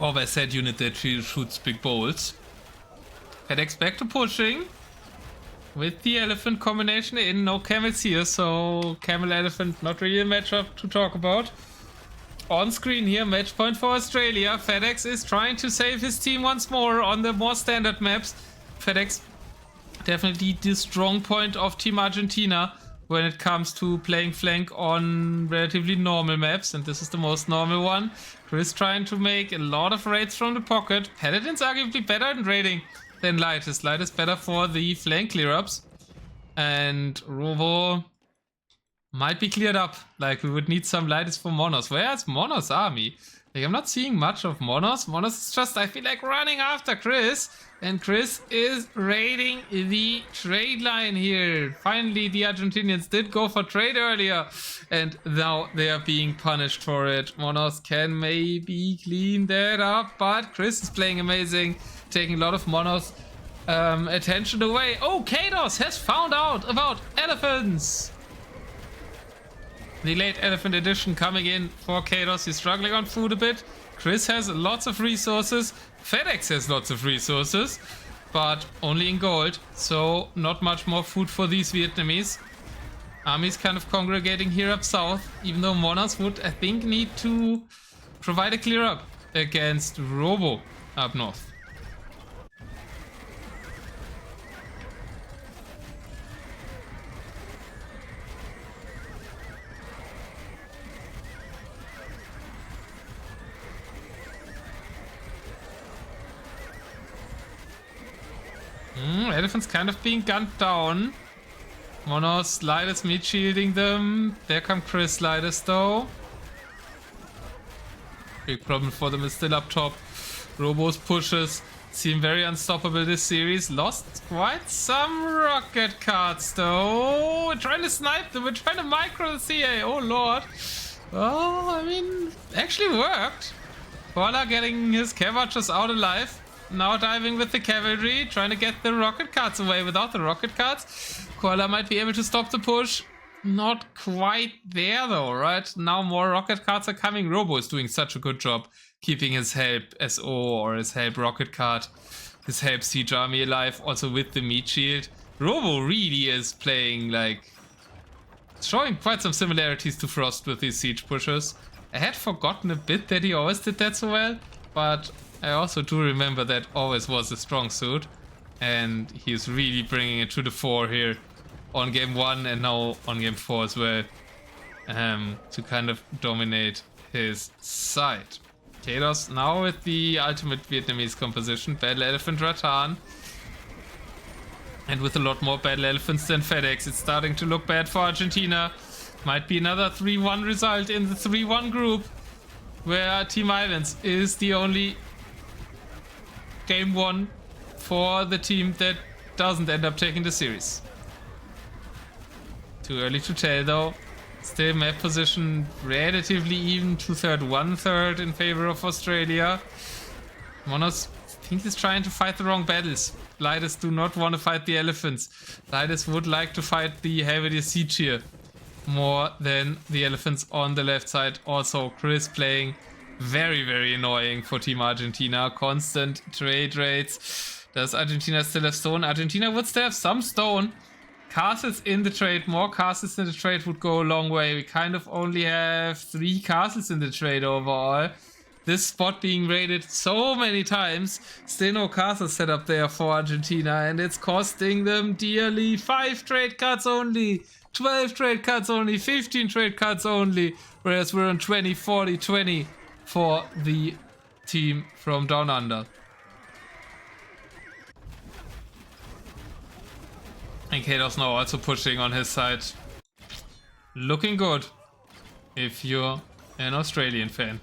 Or by said unit that shoots big bowls. Fedex back to pushing. With the elephant combination in, no camels here, so camel elephant not really a matchup to talk about. On screen here, match point for Australia. Fedex is trying to save his team once more on the more standard maps. Fedex definitely the strong point of Team Argentina when it comes to playing flank on relatively normal maps, and this is the most normal one. Chris trying to make a lot of raids from the pocket. Paladin's arguably better in raiding than Lightest. Lightest better for the flank clear-ups. And Robo might be cleared up. Like, we would need some Lightest for Monoz. Where's Monoz army? Like, I'm not seeing much of Monoz. Monoz is just, I feel like, running after Chris. And Chris is raiding the trade line here. Finally, the Argentinians did go for trade earlier. And now they are being punished for it. Monoz can maybe clean that up. But Chris is playing amazing. Taking a lot of Monoz attention away. Oh, Kaydos has found out about elephants. The late elephant edition coming in for Kaydos. He's struggling on food a bit. Chris has lots of resources. Fedex has lots of resources, but only in gold. So not much more food for these Vietnamese. Army's kind of congregating here up south, even though Monoz would, I think, need to provide a clear up against Robo up north. Elephants kind of being gunned down. Monoz, Lightest meat shielding them. There come Chris Lightest though. Big problem for them is still up top. Robo's pushes seem very unstoppable this series. Lost quite some rocket cards though. We're trying to snipe them. We're trying to micro the CA. Oh lord. Oh, I mean, actually worked. Koala getting his Cavachers out alive. Now diving with the cavalry, trying to get the rocket carts away. Without the rocket carts, Koala might be able to stop the push. Not quite there though, right? Now more rocket carts are coming. Robo is doing such a good job keeping his help SO or his help rocket cart, his help siege army alive, also with the meat shield. Robo really is playing, like, showing quite some similarities to Frost with these siege pushers. I had forgotten a bit that he always did that so well, but I also do remember that always was a strong suit, and he's really bringing it to the fore here on game 1 and now on game 4 as well, to kind of dominate his side. Kaydos now with the ultimate Vietnamese composition, Battle Elephant Rattan, and with a lot more Battle Elephants than Fedex. It's starting to look bad for Argentina. Might be another 3-1 result in the 3-1 group, where Team Islands is the only game 1 for the team that doesn't end up taking the series. Too early to tell though. Still map position relatively even, 2/3, 1/3 in favor of Australia. Monoz, I think, is trying to fight the wrong battles. Lightest do not want to fight the elephants. Lightest would like to fight the heavy siege here more than the elephants on the left side. Also, Chris playing very, very annoying for Team Argentina. Constant trade rates. Does Argentina still have stone? Argentina would still have some stone. Castles in the trade. More castles in the trade would go a long way. We kind of only have 3 castles in the trade overall. This spot being raided so many times. Still no castles set up there for Argentina. And it's costing them dearly. 5 trade cards only. 12 trade cards only. 15 trade cards only. Whereas we're on 20, 40, 20 for the team from Down Under. And Kaydos now also pushing on his side. Looking good if you're an Australian fan.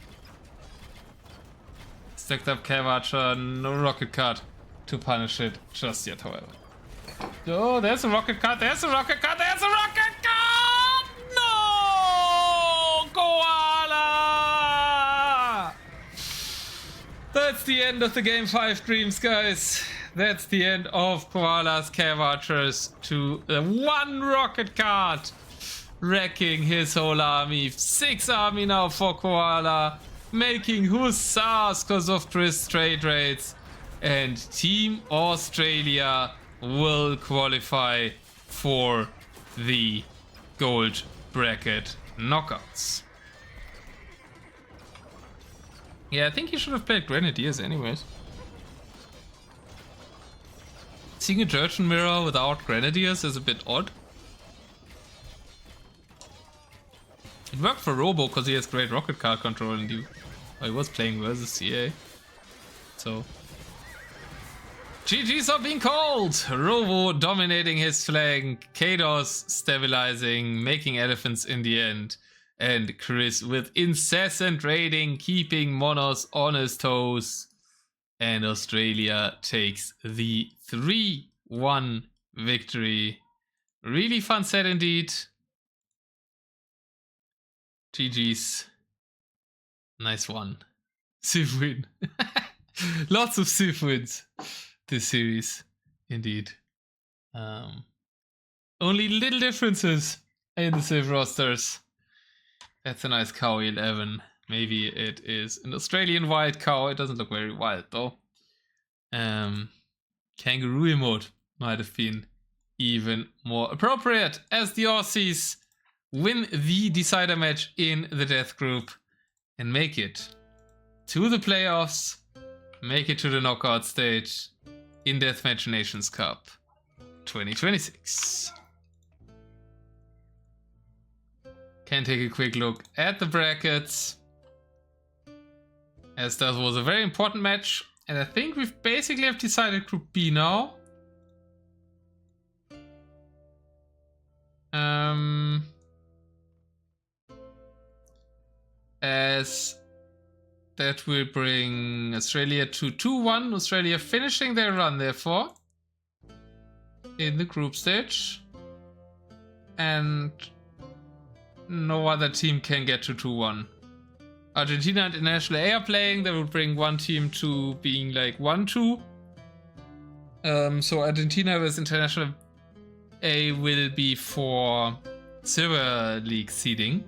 Stacked up Cavacher, no rocket card to punish it just yet, however. Oh, there's a rocket card, there's a rocket card, there's a rocket card! No! Koala! That's the end of the game 5 dreams, guys. That's the end of Koala's Cavachers to the 1 rocket card, wrecking his whole army. 6 army now for Koala, making hussars because of Chris trade rates. And Team Australia will qualify for the gold bracket knockouts. Yeah, I think he should have played Grenadiers anyways. Seeing a Jurchen mirror without Grenadiers is a bit odd. It worked for Robo because he has great rocket card control and he was playing versus CA. So GG's are being called. Robo dominating his flank. Kaydos stabilizing, making elephants in the end. And Chris with incessant raiding, keeping Monoz on his toes. And Australia takes the 3-1 victory. Really fun set indeed. GG's. Nice one. Civ win. Lots of Civ wins this series. Indeed. Only little differences in the Civ rosters. That's a nice cow 11. Maybe it is an Australian wild cow. It doesn't look very wild though. Kangaroo emote might have been even more appropriate as the Aussies win the decider match in the death group and make it to the playoffs, make it to the knockout stage in Deathmatch Nations Cup 2026. Can take a quick look at the brackets, as that was a very important match, and I think we've basically have decided Group B now. As that will bring Australia to 2-1. Australia finishing their run, therefore, in the group stage. And no other team can get to 2-1. Argentina and International A are playing. That would bring one team to being like 1-2. So Argentina versus International A will be for Silver League seeding.